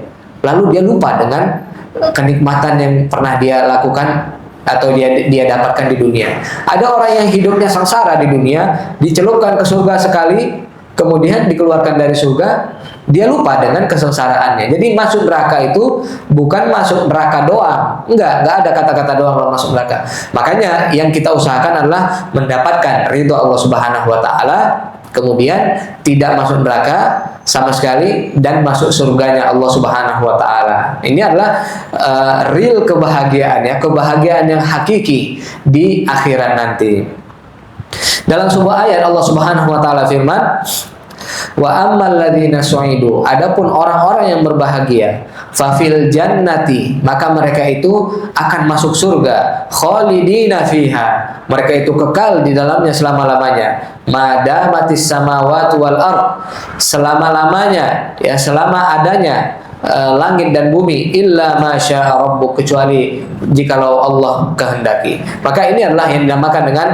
lalu dia lupa dengan kenikmatan yang pernah dia lakukan atau dia dapatkan di dunia. Ada orang yang hidupnya sengsara di dunia, dicelupkan ke surga sekali, kemudian dikeluarkan dari surga, dia lupa dengan kesengsaraannya. Jadi masuk neraka itu bukan masuk neraka doang, enggak ada kata-kata doang kalau masuk neraka. Makanya yang kita usahakan adalah mendapatkan ridho Allah Subhanahu wa taala, kemudian tidak masuk neraka sama sekali dan masuk surganya Allah Subhanahu wa taala. Ini adalah real kebahagiaan ya, kebahagiaan yang hakiki di akhirat nanti. Dalam sebuah ayat Allah Subhanahu wa taala firman, wa ammal ladzina su'idu, adapun orang-orang yang berbahagia, fafil jannati, maka mereka itu akan masuk surga, khalidina fiha, mereka itu kekal di dalamnya selama-lamanya, madamatis samawati wal ard, selama-lamanya ya, selama adanya langit dan bumi, illa masya rabbuk, kecuali jikalau Allah kehendaki. Maka ini adalah yang dinamakan dengan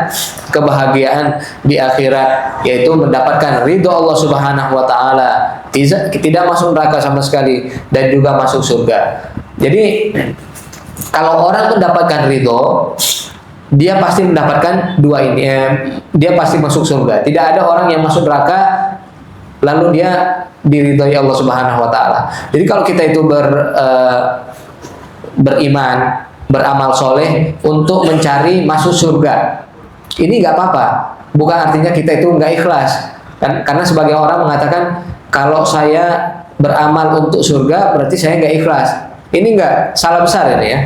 kebahagiaan di akhirat, yaitu mendapatkan ridho Allah Subhanahu wa taala, tidak masuk neraka sama sekali dan juga masuk surga. Jadi kalau orang mendapatkan ridho, dia pasti mendapatkan dua ini, dia pasti masuk surga. Tidak ada orang yang masuk neraka lalu dia diridhoi Allah Subhanahu wa taala. Jadi kalau kita itu beriman, beramal soleh untuk mencari masuk surga, ini nggak apa-apa. Bukan artinya kita itu nggak ikhlas. Karena sebagian orang mengatakan kalau saya beramal untuk surga berarti saya nggak ikhlas. Ini nggak, salah besar ini ya.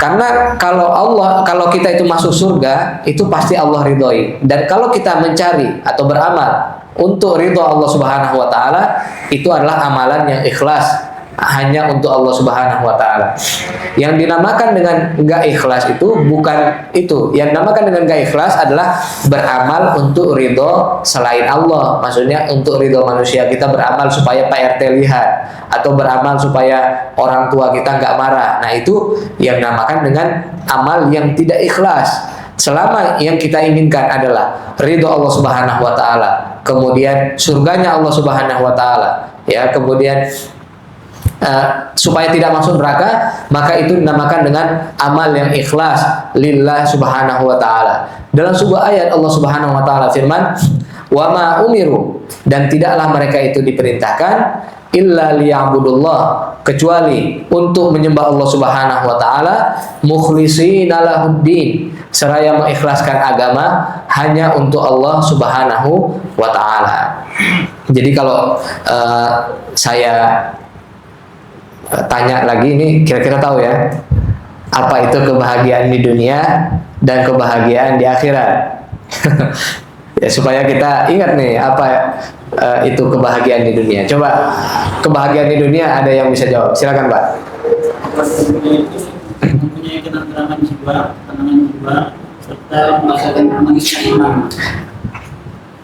Karena kalau kita itu masuk surga, itu pasti Allah ridhoi. Dan kalau kita mencari atau beramal untuk ridho Allah Subhanahu wa taala, itu adalah amalan yang ikhlas, hanya untuk Allah Subhanahu wa taala. Yang dinamakan dengan enggak ikhlas itu bukan itu. Yang dinamakan dengan enggak ikhlas adalah beramal untuk ridho selain Allah. Maksudnya untuk ridho manusia, kita beramal supaya Pak RT lihat, atau beramal supaya orang tua kita enggak marah. Nah, itu yang dinamakan dengan amal yang tidak ikhlas. Selama yang kita inginkan adalah ridho Allah Subhanahu wa taala, kemudian surganya Allah Subhanahu wa taala, ya, kemudian supaya tidak masuk neraka, maka itu dinamakan dengan amal yang ikhlas lillah Subhanahu wa taala. Dalam sebuah ayat Allah Subhanahu wa taala firman, wa ma umiru, dan tidaklah mereka itu diperintahkan illa liya'budullah, kecuali untuk menyembah Allah Subhanahu wa taala, mukhlishina lahuddin, seraya mengikhlaskan agama hanya untuk Allah Subhanahu wa taala. Jadi kalau saya tanya lagi, ini kira-kira tahu ya apa itu kebahagiaan di dunia dan kebahagiaan di akhirat? Ya, supaya kita ingat nih apa itu kebahagiaan di dunia. Coba, kebahagiaan di dunia ada yang bisa jawab? Silakan, Pak. Mempunyai ketentraman jiwa, ketenangan jiwa, serta merasakan kemaniskan.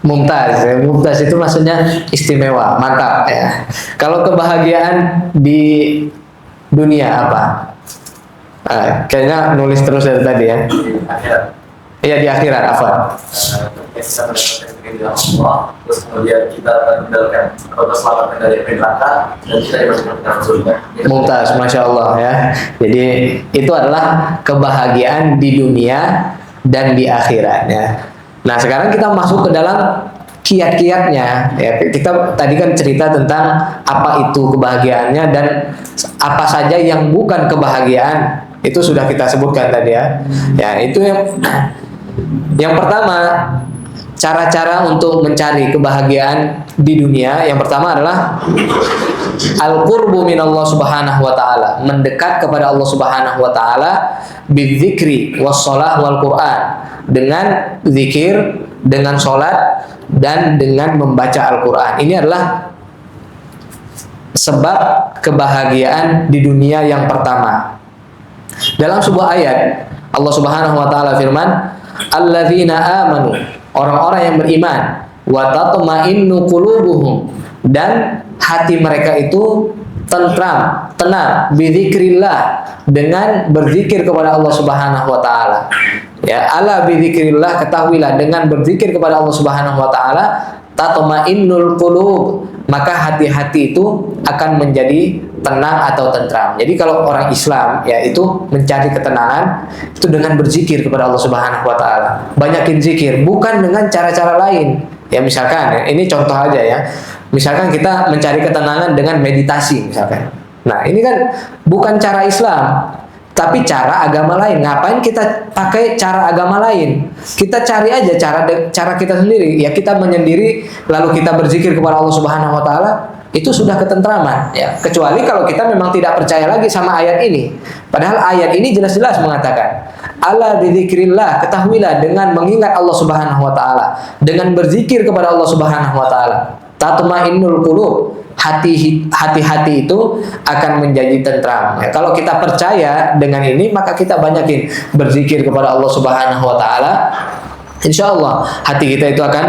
Mumtaz, ya. Mumtaz itu maksudnya istimewa, mantap ya. Kalau kebahagiaan di dunia apa? Kayaknya nulis terus dari tadi ya. Iya, di akhirat apa? Kita mendapatkan keridhaan Allah, terus kemudian kita meninggalkan atau terselamatkan dari api neraka, dan kita dimasukkan ke dalam surga. Mumtaz, masya Allah ya. Jadi itu adalah kebahagiaan di dunia dan di akhirat ya. Nah, sekarang kita masuk ke dalam kiat-kiatnya ya. Kita tadi kan cerita tentang apa itu kebahagiaannya dan apa saja yang bukan kebahagiaan, itu sudah kita sebutkan tadi ya. Ya, itu yang pertama, cara-cara untuk mencari kebahagiaan di dunia. Yang pertama adalah al-qurbu minallah Subhanahu wa taala, mendekat kepada Allah Subhanahu wa taala bidzikri wassalah wal Quran, dengan zikir, dengan sholat, dan dengan membaca Al-Quran. Ini adalah sebab kebahagiaan di dunia yang pertama. Dalam sebuah ayat Allah Subhanahu wa taala firman, alladzina amanu, orang-orang yang beriman, wa tatma'innu qulubuhum, dan hati mereka itu tentram, tenang, bizikrillah, dengan berzikir kepada Allah Subhanahu wa taala. Ya, ala bizikrillah, ketahuilah dengan berzikir kepada Allah Subhanahu wa taala, tatmainnul qulub, maka hati-hati itu akan menjadi tenang atau tentram. Jadi kalau orang Islam ya itu mencari ketenangan itu dengan berzikir kepada Allah Subhanahu wa taala. Banyakin zikir, bukan dengan cara-cara lain. Ya, misalkan ya, ini contoh aja ya. Misalkan kita mencari ketenangan dengan meditasi misalkan. Nah, ini kan bukan cara Islam. tapi cara agama lain. Ngapain kita pakai cara agama lain? Kita cari aja cara kita sendiri. Ya kita menyendiri lalu kita berzikir kepada Allah Subhanahu wa taala, itu sudah ketentraman ya. Kecuali kalau kita memang tidak percaya lagi sama ayat ini. Padahal ayat ini jelas-jelas mengatakan, ala bidzikrillah, ketahuilah dengan mengingat Allah Subhanahu wa taala, dengan berzikir kepada Allah Subhanahu wa taala, tatmainnul qulub, hati-hati itu akan menjadi tentram. Ya, kalau kita percaya dengan ini, maka kita banyakin berzikir kepada Allah Subhanahu wa taala. Insya Allah hati kita itu akan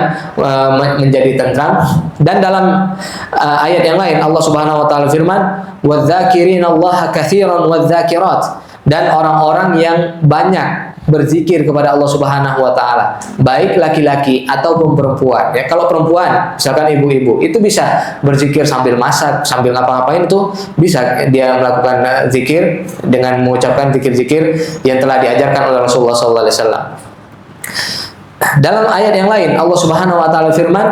menjadi tentram. Dan dalam ayat yang lain Allah Subhanahu wa taala firman, "Wadz-dzakirinallaha katsiran wadz-dzakirat." Dan orang-orang yang banyak berzikir kepada Allah Subhanahu wa taala, baik laki-laki ataupun perempuan. Ya, kalau perempuan, misalkan ibu-ibu, itu bisa berzikir sambil masak, sambil ngapa-ngapain, itu bisa dia melakukan zikir dengan mengucapkan zikir-zikir yang telah diajarkan oleh Rasulullah SAW. Dalam ayat yang lain Allah Subhanahu wa taala firman,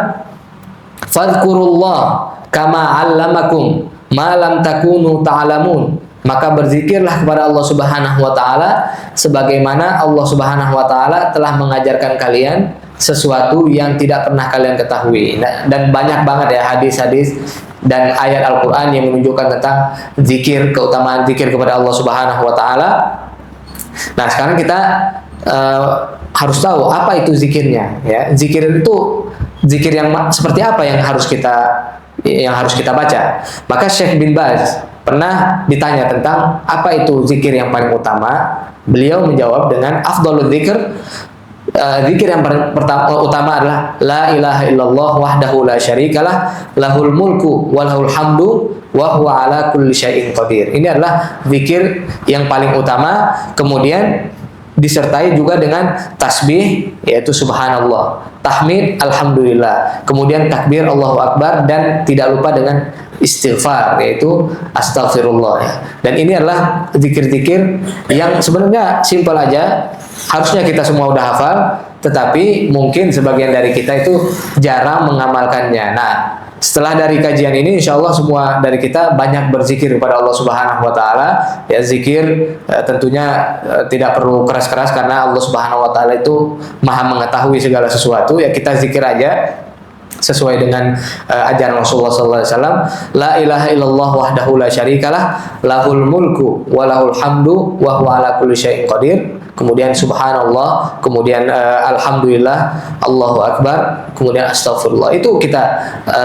"Fadhkurullah kama 'allamakum ma lam takunu ta'lamun." Maka berzikirlah kepada Allah Subhanahu wa taala sebagaimana Allah Subhanahu wa taala telah mengajarkan kalian sesuatu yang tidak pernah kalian ketahui. Dan banyak banget ya hadis-hadis dan ayat Al-Qur'an yang menunjukkan tentang zikir, keutamaan zikir kepada Allah Subhanahu wa taala. Nah, sekarang kita harus tahu apa itu zikirnya ya. Zikir itu zikir yang seperti apa yang harus kita baca. Maka Syekh bin Baz pernah ditanya tentang apa itu zikir yang paling utama. Beliau menjawab dengan afdhalul dzikr, zikir yang utama adalah la ilaha illallah wahdahu la syarikalah lahul mulku wa lahul hamdu wa huwa ala kulli syai'in qadir. Ini adalah zikir yang paling utama. Kemudian disertai juga dengan tasbih, yaitu subhanallah, tahmid alhamdulillah, kemudian takbir Allahu akbar, dan tidak lupa dengan istighfar, yaitu astagfirullah ya. Dan ini adalah zikir-zikir yang sebenarnya simpel aja, harusnya kita semua udah hafal, tetapi mungkin sebagian dari kita itu jarang mengamalkannya. Nah, setelah dari kajian ini, insya Allah semua dari kita banyak berzikir kepada Allah Subhanahu wa taala. Ya, zikir tentunya tidak perlu keras-keras karena Allah Subhanahu wa taala itu Maha mengetahui segala sesuatu. Ya, kita zikir aja sesuai dengan ajaran Rasulullah SAW. La ilaha illallah wahdahu la syarikalah lahul mulku wa lahul hamdu wa huwa ala kulli syai'in qadir. Kemudian subhanallah, kemudian alhamdulillah, Allahu akbar, kemudian astagfirullah. Itu kita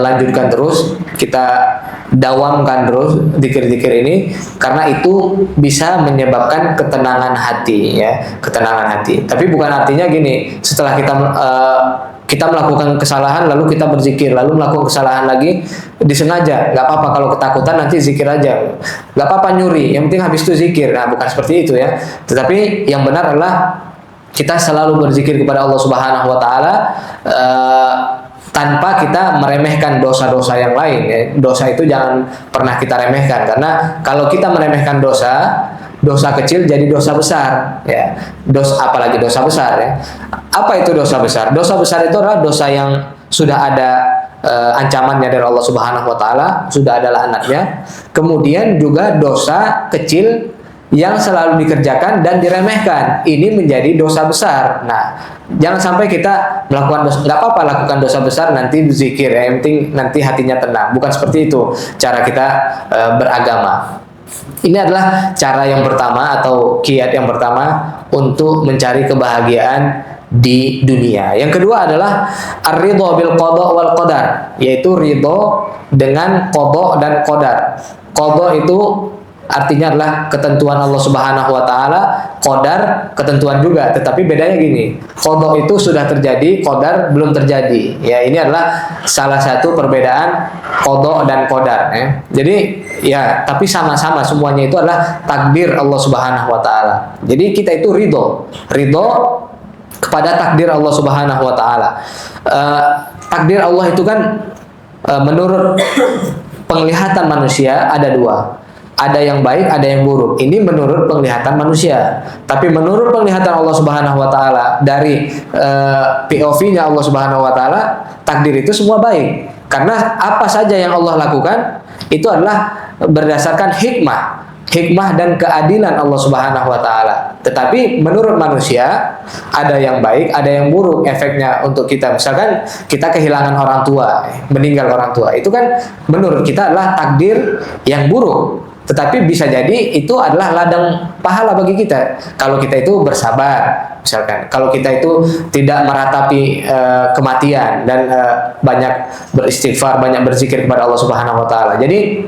lanjutkan terus, kita dawamkan terus zikir-zikir ini, karena itu bisa menyebabkan ketenangan hati ya, ketenangan hati. Tapi bukan artinya gini, setelah kita melakukan kesalahan lalu kita berzikir, lalu melakukan kesalahan lagi disengaja, nggak apa-apa. Kalau ketakutan nanti zikir aja, nggak apa-apa nyuri, yang penting habis itu zikir. Nah, bukan seperti itu ya. Tetapi yang benar adalah kita selalu berzikir kepada Allah Subhanahu wa taala tanpa kita meremehkan dosa-dosa yang lain ya. Dosa itu jangan pernah kita remehkan, karena kalau kita meremehkan dosa kecil jadi dosa besar ya. Apalagi dosa besar ya. Apa itu dosa besar? Dosa besar itu adalah dosa yang sudah ada ancamannya dari Allah Subhanahu wa taala, sudah ada laknatnya. Kemudian juga dosa kecil yang selalu dikerjakan dan diremehkan, ini menjadi dosa besar. Nah, jangan sampai kita melakukan dosa, nggak apa-apa lakukan dosa besar, nanti berzikir ya, yang penting nanti hatinya tenang. Bukan seperti itu cara kita beragama. Ini adalah cara yang pertama atau kiat yang pertama untuk mencari kebahagiaan di dunia. Yang kedua adalah ar-ridha bil qada wal qadar, yaitu ridho dengan qada dan qadar. Qada itu artinya adalah ketentuan Allah Subhanahu wa taala, qadar ketentuan juga, tetapi bedanya gini. Qada itu sudah terjadi, qadar belum terjadi. Ya, ini adalah salah satu perbedaan qada dan qadar ya. Jadi ya, tapi sama-sama semuanya itu adalah takdir Allah Subhanahu wa taala. Jadi kita itu ridho kepada takdir Allah Subhanahu wa taala. Takdir Allah itu kan menurut penglihatan manusia ada dua. Ada yang baik, ada yang buruk. Ini menurut penglihatan manusia. Tapi menurut penglihatan Allah Subhanahu wa taala, dari POV-nya Allah Subhanahu wa taala, takdir itu semua baik. Karena apa saja yang Allah lakukan itu adalah berdasarkan hikmah. hikmah dan keadilan Allah Subhanahu wa taala. Tetapi menurut manusia ada yang baik, ada yang buruk efeknya untuk kita. Misalkan kita kehilangan orang tua, meninggal orang tua. Itu kan menurut kita adalah takdir yang buruk. Tetapi bisa jadi itu adalah ladang pahala bagi kita. Kalau kita itu bersabar, misalkan. Kalau kita itu tidak meratapi kematian dan banyak beristighfar, banyak berzikir kepada Allah Subhanahu wa taala. Jadi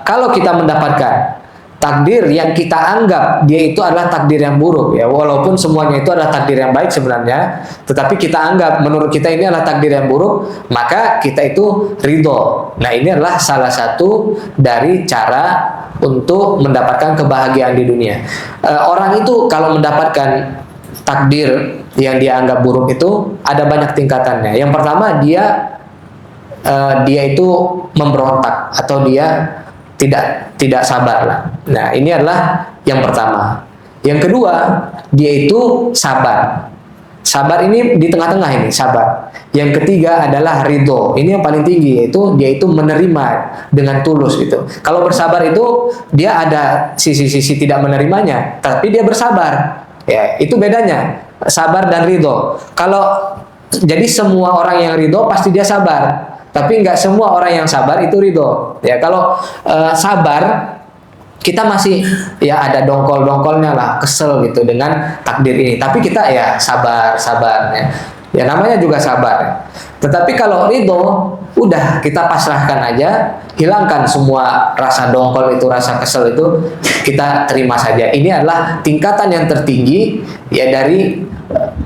kalau kita mendapatkan takdir yang kita anggap dia itu adalah takdir yang buruk, ya, walaupun semuanya itu adalah takdir yang baik sebenarnya, tetapi kita anggap menurut kita ini adalah takdir yang buruk, maka kita itu ridho. Nah, ini adalah salah satu dari cara untuk mendapatkan kebahagiaan di dunia. Orang itu kalau mendapatkan takdir yang dia anggap buruk itu ada banyak tingkatannya. Yang pertama, dia itu memberontak atau dia tidak sabar lah. Nah, ini adalah yang pertama. Yang kedua, dia itu sabar. Sabar ini di tengah-tengah ini, sabar. Yang ketiga adalah ridho. Ini yang paling tinggi, yaitu dia itu menerima dengan tulus gitu. Kalau bersabar itu dia ada sisi-sisi tidak menerimanya, tapi dia bersabar. Ya, itu bedanya sabar dan ridho. Kalau jadi semua orang yang ridho pasti dia sabar. Tapi nggak semua orang yang sabar itu ridho. Ya, kalau sabar kita masih ya ada dongkol-dongkolnya lah, kesel gitu dengan takdir ini. Tapi kita ya sabar ya. Ya namanya juga sabar. Tetapi kalau ridho, udah kita pasrahkan aja, hilangkan semua rasa dongkol itu, rasa kesel itu, kita terima saja. Ini adalah tingkatan yang tertinggi ya dari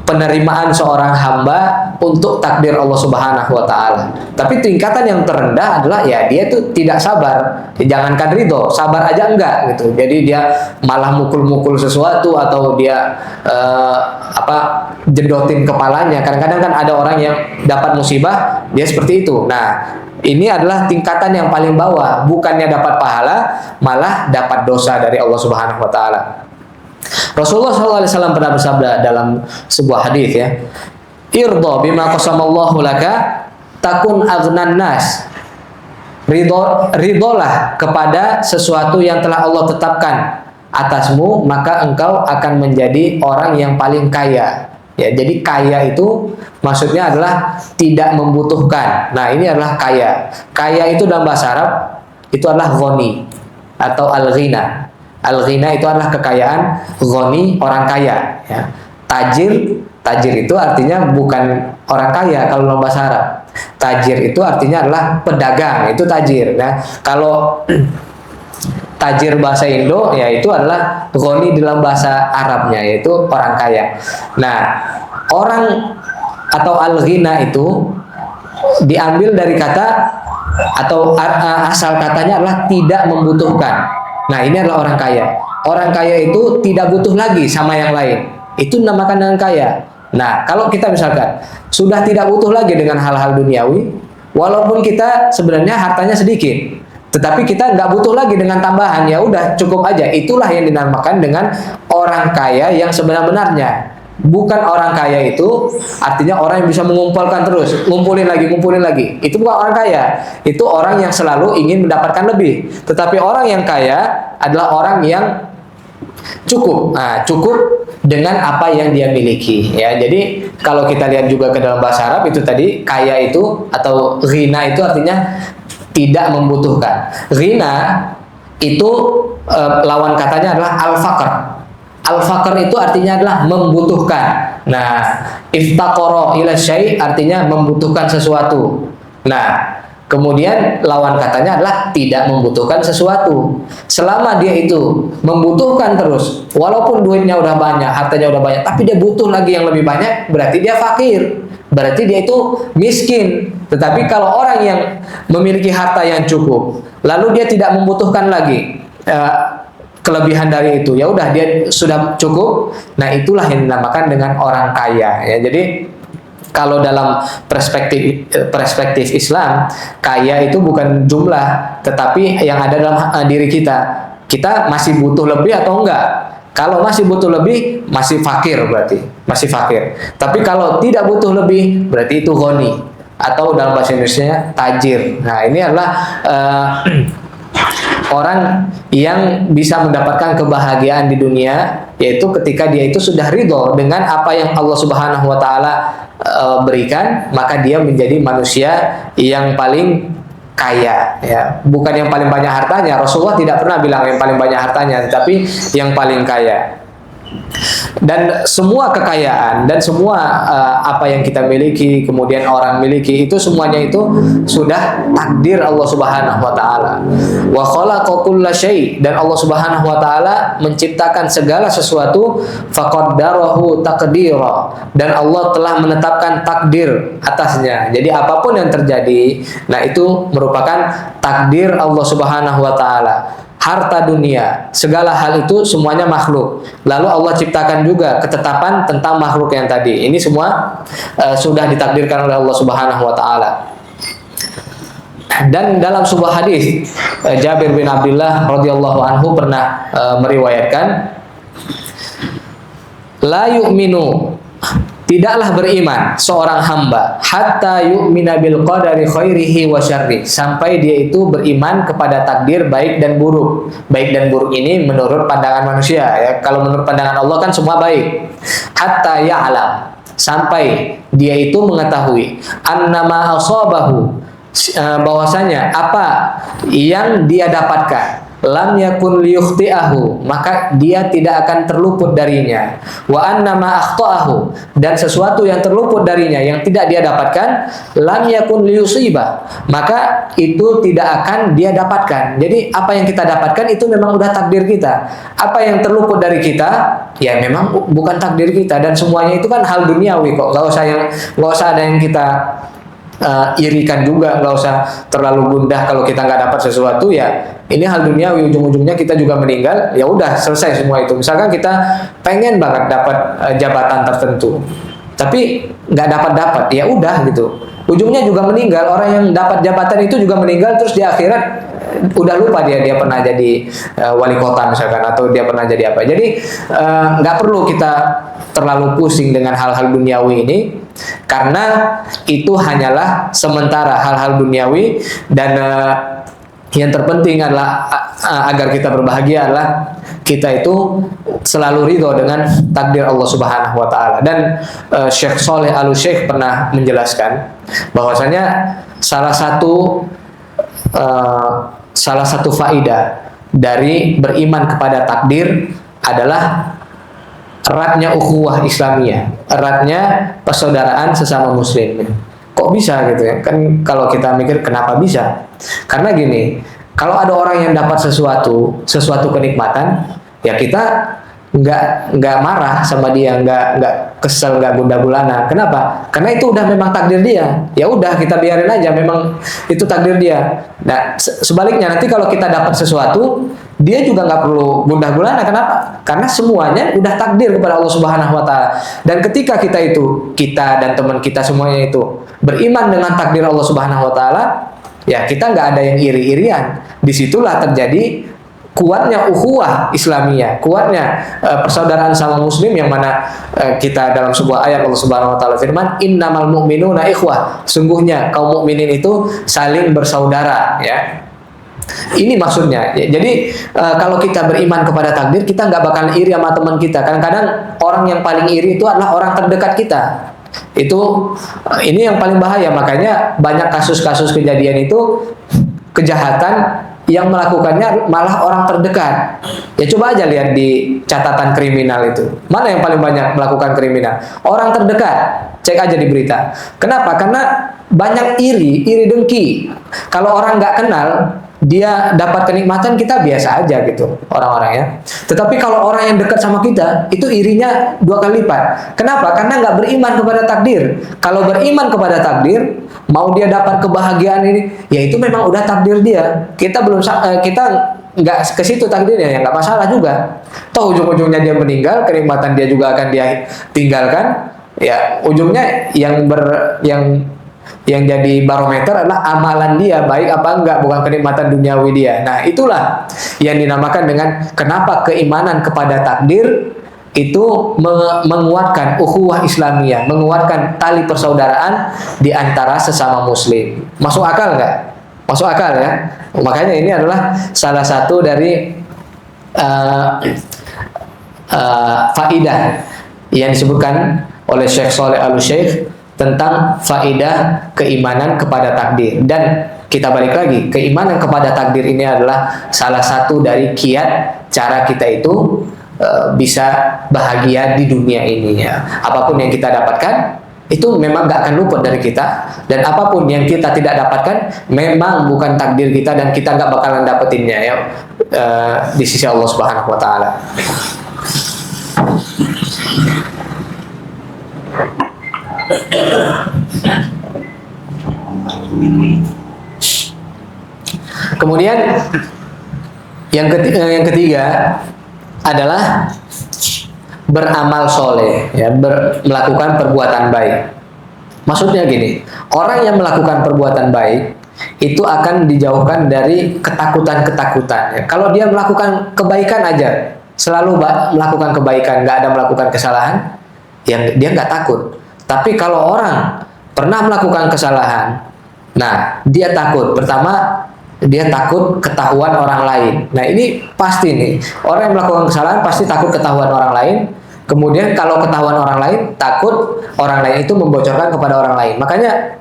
penerimaan seorang hamba untuk takdir Allah Subhanahu wa taala. Tapi tingkatan yang terendah adalah ya dia itu tidak sabar. Ya, jangankan ridho, sabar aja enggak gitu. Jadi dia malah mukul-mukul sesuatu atau dia jedotin kepalanya. Kadang-kadang kan ada orang yang dapat musibah dia seperti itu. Nah, ini adalah tingkatan yang paling bawah, bukannya dapat pahala, malah dapat dosa dari Allah Subhanahu wa taala. Rasulullah SAW pernah bersabda dalam sebuah hadis ya, "Irdo bima qasamallahu laka takun aghnan nas." Ridolah kepada sesuatu yang telah Allah tetapkan atasmu, maka engkau akan menjadi orang yang paling kaya. Ya, jadi kaya itu maksudnya adalah tidak membutuhkan. Nah, ini adalah kaya. Kaya itu dalam bahasa Arab itu adalah ghani atau al-ghina. Al-ghina itu adalah kekayaan, ghani orang kaya. Ya. Tajir itu artinya bukan orang kaya kalau dalam bahasa Arab. Tajir itu artinya adalah pedagang, itu tajir. Nah, kalau tajir bahasa Indo ya itu adalah ghani dalam bahasa Arabnya, yaitu orang kaya. Nah, orang atau al-ghina itu diambil dari kata atau asal katanya adalah tidak membutuhkan. Nah, ini adalah orang kaya. Orang kaya itu tidak butuh lagi sama yang lain. Itu dinamakan dengan kaya. Nah, kalau kita misalkan sudah tidak butuh lagi dengan hal-hal duniawi, walaupun kita sebenarnya hartanya sedikit, tetapi kita nggak butuh lagi dengan tambahan, ya udah cukup aja. Itulah yang dinamakan dengan orang kaya yang sebenar-benarnya. Bukan orang kaya itu artinya orang yang bisa mengumpulkan terus, ngumpulin lagi. Itu bukan orang kaya. Itu orang yang selalu ingin mendapatkan lebih. Tetapi orang yang kaya adalah orang yang cukup. Nah, cukup dengan apa yang dia miliki. Ya, jadi kalau kita lihat juga ke dalam bahasa Arab itu tadi kaya itu atau ghina itu artinya tidak membutuhkan. Ghina itu lawan katanya adalah al-faqr. Al-faqr itu artinya adalah membutuhkan. Nah, iftaqara ila syai' artinya membutuhkan sesuatu. Nah, kemudian lawan katanya adalah tidak membutuhkan sesuatu. Selama dia itu membutuhkan terus, walaupun duitnya udah banyak, hartanya udah banyak, tapi dia butuh lagi yang lebih banyak, berarti dia fakir. Berarti dia itu miskin. Tetapi kalau orang yang memiliki harta yang cukup, lalu dia tidak membutuhkan lagi kelebihan dari itu, ya udah dia sudah cukup. Nah, itulah yang dinamakan dengan orang kaya. Ya, jadi kalau dalam perspektif Islam, kaya itu bukan jumlah, tetapi yang ada dalam diri kita. Kita masih butuh lebih atau enggak? Kalau masih butuh lebih, masih fakir berarti, masih fakir. Tapi kalau tidak butuh lebih, berarti itu ghani atau dalam bahasa Indonesia tajir. Nah, ini adalah orang yang bisa mendapatkan kebahagiaan di dunia, yaitu ketika dia itu sudah ridho dengan apa yang Allah Subhanahu wa taala berikan, maka dia menjadi manusia yang paling kaya, ya. Bukan yang paling banyak hartanya. Rasulullah tidak pernah bilang yang paling banyak hartanya, tetapi yang paling kaya. Dan semua kekayaan dan semua apa yang kita miliki, kemudian orang miliki, itu semuanya itu sudah takdir Allah Subhanahu wa taala. Wa khalaqa kulla syai', dan Allah Subhanahu wa taala menciptakan segala sesuatu, faqaddarahu taqdira, dan Allah telah menetapkan takdir atasnya. Jadi apapun yang terjadi, nah itu merupakan takdir Allah Subhanahu wa taala. Harta dunia, segala hal itu semuanya makhluk. Lalu Allah ciptakan juga ketetapan tentang makhluk yang tadi. Ini semua sudah ditakdirkan oleh Allah Subhanahu wa taala. Dan dalam sebuah hadis, Jabir bin Abdullah radhiyallahu anhu pernah meriwayatkan, la yu'minu, tidaklah beriman seorang hamba hatta yu'mina bil qadari khairihi wa syarri, sampai dia itu beriman kepada takdir baik dan buruk. Baik dan buruk ini menurut pandangan manusia, ya. Kalau menurut pandangan Allah kan semua baik. Hatta ya'lam, sampai dia itu mengetahui annama asabahu, bahwasanya apa yang dia dapatkan, lam yakun liyukhti'ahu, maka dia tidak akan terluput darinya. Wa annama akhta'ahu, dan sesuatu yang terluput darinya, yang tidak dia dapatkan, lam yakun liyusibah, maka itu tidak akan dia dapatkan. Jadi apa yang kita dapatkan itu memang udah takdir kita. Apa yang terluput dari kita, ya memang bukan takdir kita. Dan semuanya itu kan hal duniawi kok. Nggak usah ada yang kita irikan juga, nggak usah terlalu gundah kalau kita nggak dapat sesuatu. Ya ini hal duniawi, ujung-ujungnya kita juga meninggal, ya udah selesai semua itu. Misalkan kita pengen banget dapat jabatan tertentu, tapi nggak dapat, ya udah gitu, ujungnya juga meninggal. Orang yang dapat jabatan itu juga meninggal, terus di akhirat udah lupa dia pernah jadi wali kota misalkan, atau dia pernah jadi apa. Jadi nggak perlu kita terlalu pusing dengan hal-hal duniawi ini, karena itu hanyalah sementara, hal-hal duniawi. Dan yang terpenting adalah agar kita berbahagia adalah kita itu selalu ridho dengan takdir Allah Subhanahu wa taala. Dan Syekh Saleh Al-Syekh pernah menjelaskan bahwasanya salah satu faidah dari beriman kepada takdir adalah eratnya ukhuwah Islamiyah, eratnya persaudaraan sesama muslim. Kok bisa gitu ya? Kan kalau kita mikir kenapa bisa? Karena gini, kalau ada orang yang dapat sesuatu kenikmatan, ya kita nggak marah sama dia, nggak kesel, nggak gundah gulana. Kenapa? Karena itu udah memang takdir dia. Ya udah kita biarin aja, memang itu takdir dia. Nah sebaliknya, nanti kalau kita dapat sesuatu, dia juga nggak perlu gundah gulana. Kenapa? Karena semuanya udah takdir kepada Allah Subhanahu wa taala. Dan ketika kita dan teman kita semuanya itu beriman dengan takdir Allah Subhanahu wa taala, ya kita nggak ada yang iri-irian. Disitulah terjadi kuatnya ukhuwah Islamiyah, kuatnya persaudaraan sama muslim, yang mana kita dalam sebuah ayat Allah Subhanahu wa taala firman, innamal mu'minuna ikhwah, sungguhnya kaum mukminin itu saling bersaudara, ya. Ini maksudnya. Jadi kalau kita beriman kepada takdir, kita nggak bakal iri sama teman kita. Kadang-kadang orang yang paling iri itu adalah orang terdekat kita. Ini yang paling bahaya. Makanya banyak kasus-kasus kejadian itu, kejahatan yang melakukannya malah orang terdekat. Ya coba aja lihat di catatan kriminal itu, mana yang paling banyak melakukan kriminal? Orang terdekat. Cek aja di berita. Kenapa? Karena banyak iri dengki. Kalau orang nggak kenal, dia dapat kenikmatan, kita biasa aja gitu orang-orangnya. Tetapi kalau orang yang dekat sama kita, itu irinya 2 kali lipat. Kenapa? Karena nggak beriman kepada takdir. Kalau beriman kepada takdir, mau dia dapat kebahagiaan ini, ya itu memang udah takdir dia. Kita nggak ke situ takdirnya, ya nggak masalah juga. Toh ujung-ujungnya dia meninggal, kenikmatan dia juga akan dia tinggalkan. Ya ujungnya yang jadi barometer adalah amalan dia baik apa enggak, bukan kenikmatan duniawi dia. Nah itulah yang dinamakan dengan kenapa keimanan kepada takdir itu menguatkan ukhuwah Islamiyah, menguatkan tali persaudaraan di antara sesama muslim. Masuk akal nggak? Masuk akal ya. Makanya ini adalah salah satu dari faidah yang disebutkan oleh Syekh Shalih Al-Syekh tentang faidah keimanan kepada takdir. Dan kita balik lagi, keimanan kepada takdir ini adalah salah satu dari kiat cara kita itu bisa bahagia di dunia ini ya. Apapun yang kita dapatkan itu memang gak akan luput dari kita, dan apapun yang kita tidak dapatkan memang bukan takdir kita dan kita gak bakalan dapetinnya ya di sisi Allah Subhanahu wa Ta'ala. Kemudian yang ketiga adalah beramal soleh, ya, melakukan perbuatan baik. Maksudnya gini, orang yang melakukan perbuatan baik itu akan dijauhkan dari ketakutan-ketakutan. Ya. Kalau dia melakukan kebaikan aja, selalu melakukan kebaikan, nggak ada melakukan kesalahan, yang dia nggak takut. Tapi kalau orang pernah melakukan kesalahan, nah dia takut. Pertama, dia takut ketahuan orang lain. Nah ini pasti nih, orang yang melakukan kesalahan pasti takut ketahuan orang lain. Kemudian kalau ketahuan orang lain, takut orang lain itu membocorkan kepada orang lain. Makanya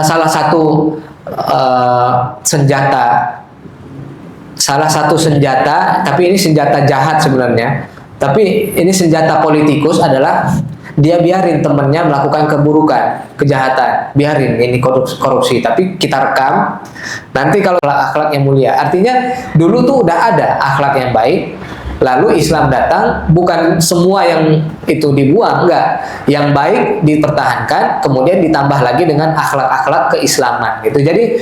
salah satu senjata, tapi ini senjata jahat sebenarnya. Tapi ini senjata politikus adalah dia biarin temennya melakukan keburukan, kejahatan, biarin ini korupsi, tapi kita rekam. Nanti kalau akhlak yang mulia, artinya dulu tuh udah ada akhlak yang baik, lalu Islam datang, bukan semua yang itu dibuang, enggak. Yang baik dipertahankan, kemudian ditambah lagi dengan akhlak-akhlak keislaman gitu. Jadi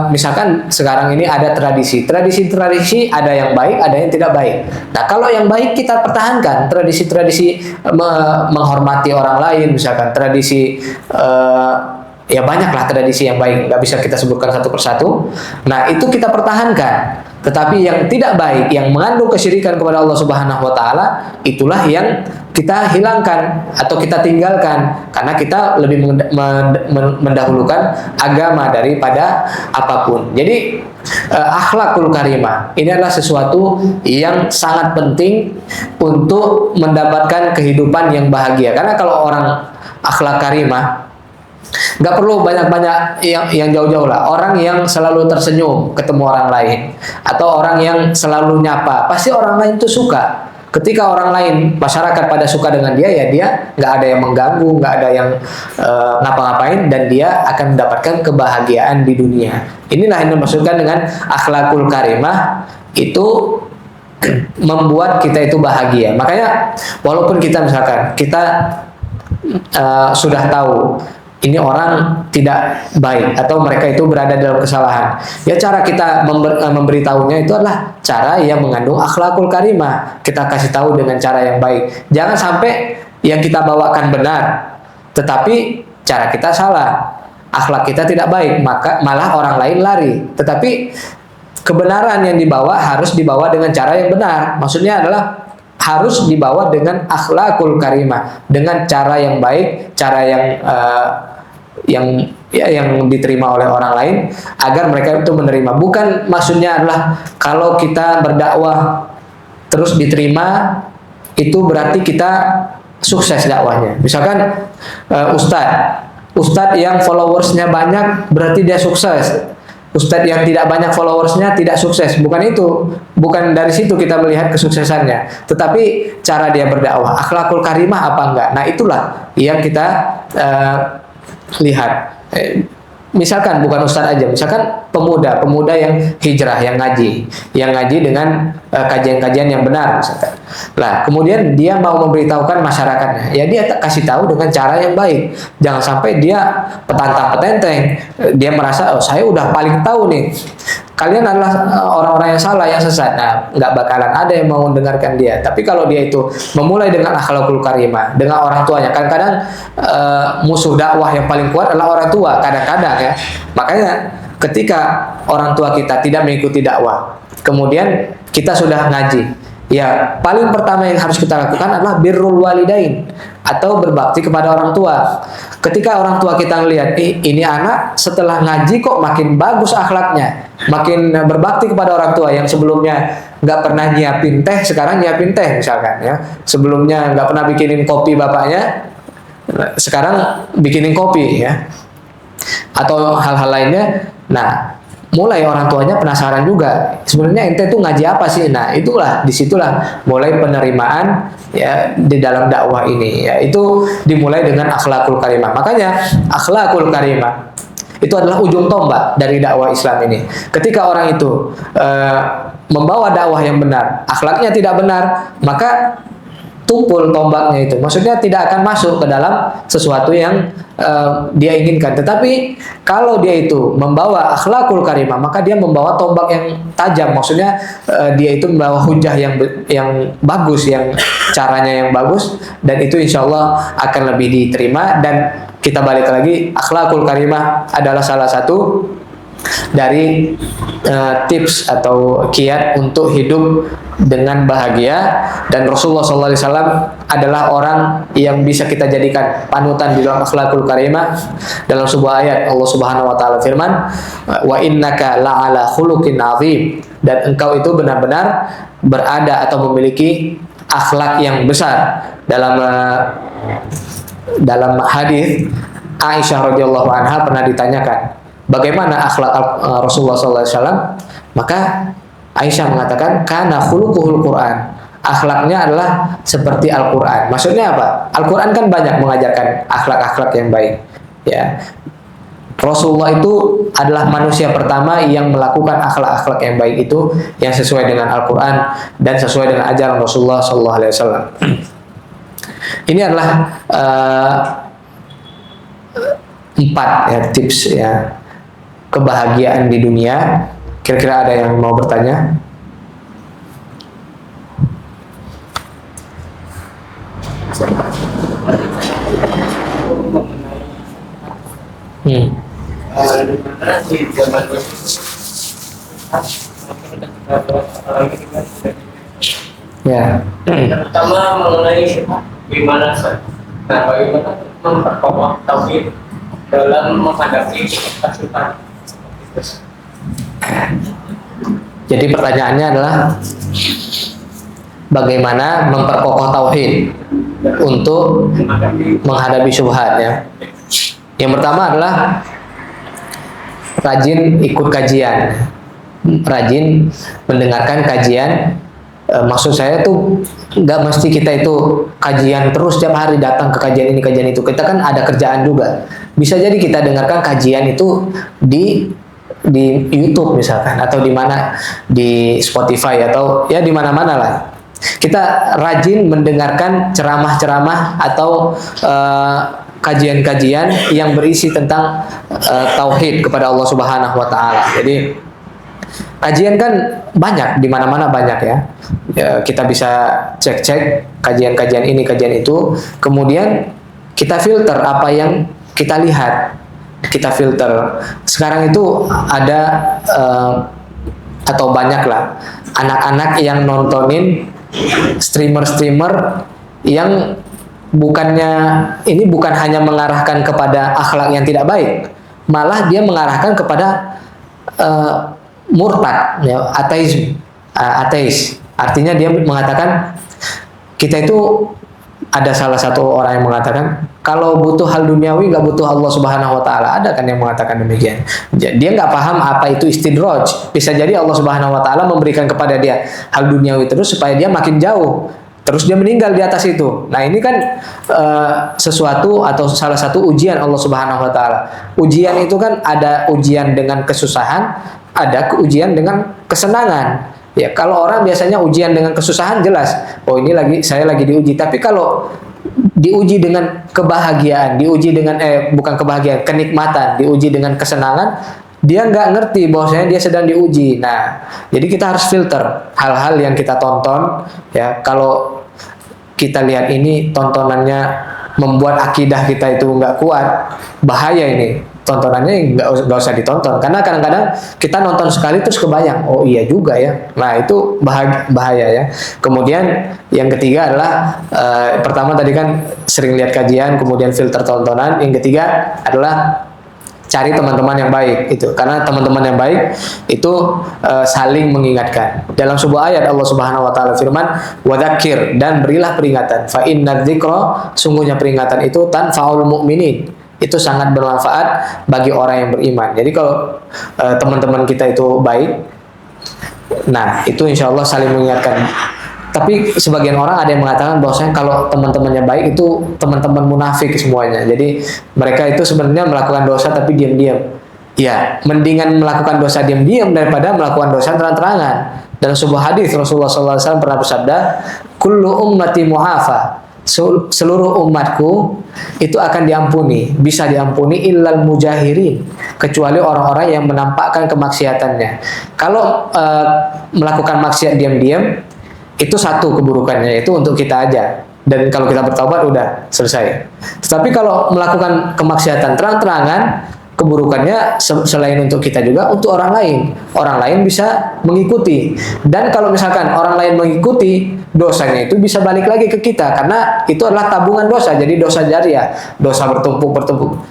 misalkan sekarang ini ada tradisi ada yang baik, ada yang tidak baik. Nah kalau yang baik kita pertahankan, tradisi-tradisi menghormati orang lain, misalkan tradisi ya banyaklah tradisi yang baik, nggak bisa kita sebutkan satu persatu. Nah itu kita pertahankan. Tetapi yang tidak baik, yang mengandung kesyirikan kepada Allah Subhanahu wa Ta'ala, itulah yang kita hilangkan atau kita tinggalkan, karena kita lebih mendahulukan agama daripada apapun. Jadi akhlakul karimah ini adalah sesuatu yang sangat penting untuk mendapatkan kehidupan yang bahagia. Karena kalau orang akhlak karimah, nggak perlu banyak-banyak yang jauh-jauh lah. Orang yang selalu tersenyum ketemu orang lain, atau orang yang selalu nyapa, pasti orang lain tuh suka. Ketika orang lain, masyarakat pada suka dengan dia, ya dia nggak ada yang mengganggu, nggak ada yang ngapa-ngapain, dan dia akan mendapatkan kebahagiaan di dunia. Inilah yang dimaksudkan dengan akhlakul karimah, itu membuat kita itu bahagia. Makanya walaupun kita misalkan kita sudah tahu ini orang tidak baik atau mereka itu berada dalam kesalahan, ya cara kita memberitahunya itu adalah cara yang mengandung akhlakul karimah. Kita kasih tahu dengan cara yang baik. Jangan sampai yang kita bawakan benar tetapi cara kita salah, akhlak kita tidak baik, maka malah orang lain lari. Tetapi kebenaran yang dibawa harus dibawa dengan cara yang benar. Maksudnya adalah harus dibawa dengan akhlakul karimah, dengan cara yang baik, cara yang diterima oleh orang lain, agar mereka itu menerima. Bukan maksudnya adalah kalau kita berdakwah terus diterima, itu berarti kita sukses dakwahnya. Misalkan ustadz yang followersnya banyak berarti dia sukses. Ustadz yang tidak banyak followersnya tidak sukses. Bukan itu. Bukan dari situ kita melihat kesuksesannya. Tetapi cara dia berdakwah, akhlakul karimah apa enggak. Nah itulah yang kita lihat. Misalkan bukan ustadz aja, misalkan pemuda yang hijrah, yang ngaji dengan kajian-kajian yang benar misalkan. Nah, kemudian dia mau memberitahukan masyarakatnya, ya dia kasih tahu dengan cara yang baik. Jangan sampai dia petantang-petenteng, dia merasa, oh saya udah paling tahu nih, kalian adalah orang-orang yang salah, yang sesat. Nah, nggak bakalan ada yang mau mendengarkan dia. Tapi kalau dia itu memulai dengan akhlakul karimah, dengan orang tuanya, kadang-kadang musuh dakwah yang paling kuat adalah orang tua, kadang-kadang ya. Makanya ketika orang tua kita tidak mengikuti dakwah, kemudian kita sudah ngaji, Ya, paling pertama yang harus kita lakukan adalah birrul walidain, atau berbakti kepada orang tua. Ketika orang tua kita ngelihat, ini anak setelah ngaji kok makin bagus akhlaknya, makin berbakti kepada orang tua. Yang sebelumnya nggak pernah nyiapin teh, sekarang nyiapin teh misalkan ya. Sebelumnya nggak pernah bikinin kopi bapaknya, sekarang bikinin kopi ya, atau hal-hal lainnya. Nah, mulai orang tuanya penasaran juga, sebenarnya ente tuh ngaji apa sih? Nah, disitulah mulai penerimaan ya di dalam dakwah ini ya. Itu dimulai dengan akhlakul karimah. Makanya akhlakul karimah itu adalah ujung tombak dari dakwah Islam ini. Ketika orang itu membawa dakwah yang benar, akhlaknya tidak benar, maka tumpul tombaknya itu. Maksudnya tidak akan masuk ke dalam sesuatu yang dia inginkan. Tetapi kalau dia itu membawa akhlakul karimah, maka dia membawa tombak yang tajam. Maksudnya dia itu membawa hujah yang bagus, yang caranya yang bagus, dan itu insya Allah akan lebih diterima. Dan kita balik lagi, akhlakul karimah adalah salah satu dari tips atau kiat untuk hidup dengan bahagia. Dan Rasulullah SAW adalah orang yang bisa kita jadikan panutan di dalam akhlakul karimah. Dalam sebuah ayat Allah Subhanahu wa taala firman, wa innaka la'ala khuluqin azim, dan engkau itu benar-benar berada atau memiliki akhlak yang besar. Dalam hadis Aisyah radhiyallahu anha pernah ditanyakan, bagaimana akhlak Rasulullah SAW? Maka Aisyah mengatakan, karena khuluquhul Quran, akhlaknya adalah seperti Al-Quran. Maksudnya apa? Al-Quran kan banyak mengajarkan akhlak-akhlak yang baik. Ya, Rasulullah itu adalah manusia pertama yang melakukan akhlak-akhlak yang baik itu, yang sesuai dengan Al-Quran dan sesuai dengan ajaran Rasulullah SAW. Ini adalah 4 ya, tips ya kebahagiaan di dunia. Kira-kira ada yang mau bertanya? Ya. Pertama mengenai bagaimana memperkokoh tauhid dalam menghadapi pasukan. Jadi pertanyaannya adalah bagaimana memperkokoh tauhid untuk menghadapi syubhat ya. Yang pertama adalah rajin ikut kajian, rajin mendengarkan kajian. Maksud saya tuh nggak mesti kita itu kajian terus tiap hari datang ke kajian ini kajian itu. Kita kan ada kerjaan juga. Bisa jadi kita dengarkan kajian itu di YouTube misalkan, atau di mana, di Spotify, atau ya di mana-mana lah. Kita rajin mendengarkan ceramah-ceramah atau kajian-kajian yang berisi tentang tauhid kepada Allah Subhanahu wa taala. Jadi kajian kan banyak, di mana-mana banyak ya. Kita bisa cek-cek kajian-kajian ini, kajian itu, kemudian kita filter apa yang kita lihat, kita filter. Sekarang itu ada atau banyak lah anak-anak yang nontonin streamer-streamer yang ini bukan hanya mengarahkan kepada akhlak yang tidak baik, malah dia mengarahkan kepada murtad, ya, ateis. Artinya dia mengatakan, kita itu ada salah satu orang yang mengatakan, kalau butuh hal duniawi nggak butuh Allah Subhanahu wa taala. Ada kan yang mengatakan demikian. Dia nggak paham apa itu istidraj. Bisa jadi Allah Subhanahu wa taala memberikan kepada dia hal duniawi terus supaya dia makin jauh. Terus dia meninggal di atas itu. Nah, ini kan sesuatu atau salah satu ujian Allah Subhanahu wa taala. Ujian itu kan ada ujian dengan kesusahan, ada ujian dengan kesenangan. Ya, kalau orang biasanya ujian dengan kesusahan jelas, oh ini saya lagi diuji. Tapi kalau diuji dengan kebahagiaan, diuji dengan bukan kebahagiaan, kenikmatan, diuji dengan kesenangan, dia nggak ngerti bahwasanya dia sedang diuji. Nah, jadi kita harus filter hal-hal yang kita tonton. Ya, kalau kita lihat ini tontonannya membuat akidah kita itu nggak kuat, bahaya ini. tontonannya nggak usah ditonton, karena kadang-kadang kita nonton sekali terus kebayang, oh iya juga ya. Nah itu bahaya ya. Kemudian yang ketiga adalah pertama tadi kan sering lihat kajian, kemudian filter tontonan. Yang ketiga adalah cari teman-teman yang baik itu, karena teman-teman yang baik itu saling mengingatkan. Dalam sebuah ayat Allah Subhanahu wa taala firman, "Wadzakir," dan berilah peringatan. Fa inna dzikra, sungguhnya peringatan itu tanfaul mu'minin. Itu sangat bermanfaat bagi orang yang beriman. Jadi kalau teman-teman kita itu baik, nah itu insya Allah saling mengingatkan. Tapi sebagian orang ada yang mengatakan bahwasanya kalau teman-temannya baik itu teman-teman munafik semuanya. Jadi mereka itu sebenarnya melakukan dosa tapi diam-diam. Ya, mendingan melakukan dosa diam-diam daripada melakukan dosa terang-terangan. Dalam sebuah hadis Rasulullah SAW pernah bersabda, "Kullu ummati mu'afa." Seluruh umatku itu akan diampuni, bisa diampuni illal mujahirin, kecuali orang-orang yang menampakkan kemaksiatannya. Kalau melakukan maksiat diam-diam, itu satu keburukannya, itu untuk kita aja, dan kalau kita bertaubat udah selesai. Tetapi kalau melakukan kemaksiatan terang-terangan, keburukannya selain untuk kita juga untuk orang lain bisa mengikuti. Dan kalau misalkan orang lain mengikuti, dosanya itu bisa balik lagi ke kita, karena itu adalah tabungan dosa, jadi dosa jariah, dosa bertumpuk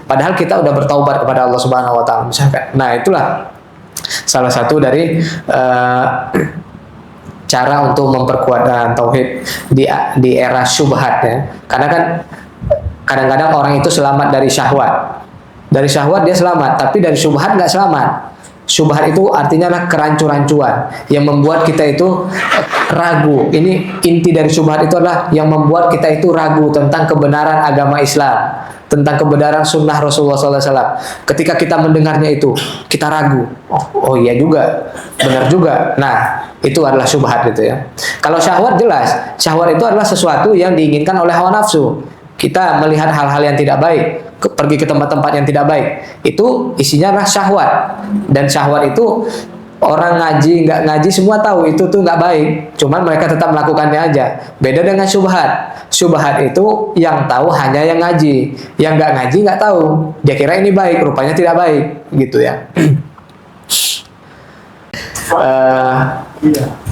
padahal kita udah bertaubat kepada Allah Subhanahu wa taala misalkan. Nah itulah salah satu dari cara untuk memperkuat tauhid di era syubhat ya. Karena kan kadang-kadang orang itu selamat dari syahwat. Dari syahwat dia selamat, tapi dari syubhat nggak selamat. Syubhat itu artinya adalah kerancu-rancuan yang membuat kita itu ragu. Ini inti dari syubhat itu adalah yang membuat kita itu ragu tentang kebenaran agama Islam, tentang kebenaran sunnah Rasulullah SAW. Ketika kita mendengarnya itu, kita ragu. Oh iya juga, benar juga. Nah, itu adalah syubhat gitu ya. Kalau syahwat jelas, syahwat itu adalah sesuatu yang diinginkan oleh hawa nafsu. Kita melihat hal-hal yang tidak baik, pergi ke tempat-tempat yang tidak baik, itu isinya adalah syahwat. Dan syahwat itu orang ngaji, nggak ngaji semua tahu itu tuh nggak baik, cuman mereka tetap melakukannya aja. Beda dengan syubhat. Syubhat itu yang tahu hanya yang ngaji, yang nggak ngaji nggak tahu. Dia kira ini baik, rupanya tidak baik, gitu ya.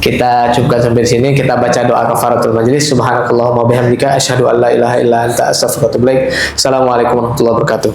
Kita cukupkan sampai sini. Kita baca doa kafaratul majelis. Subhanakallahumma bihamdika asyhadu an la ilaha illa anta astaghfiruka wa atubu ilaik. Assalamualaikum warahmatullahi wabarakatuh.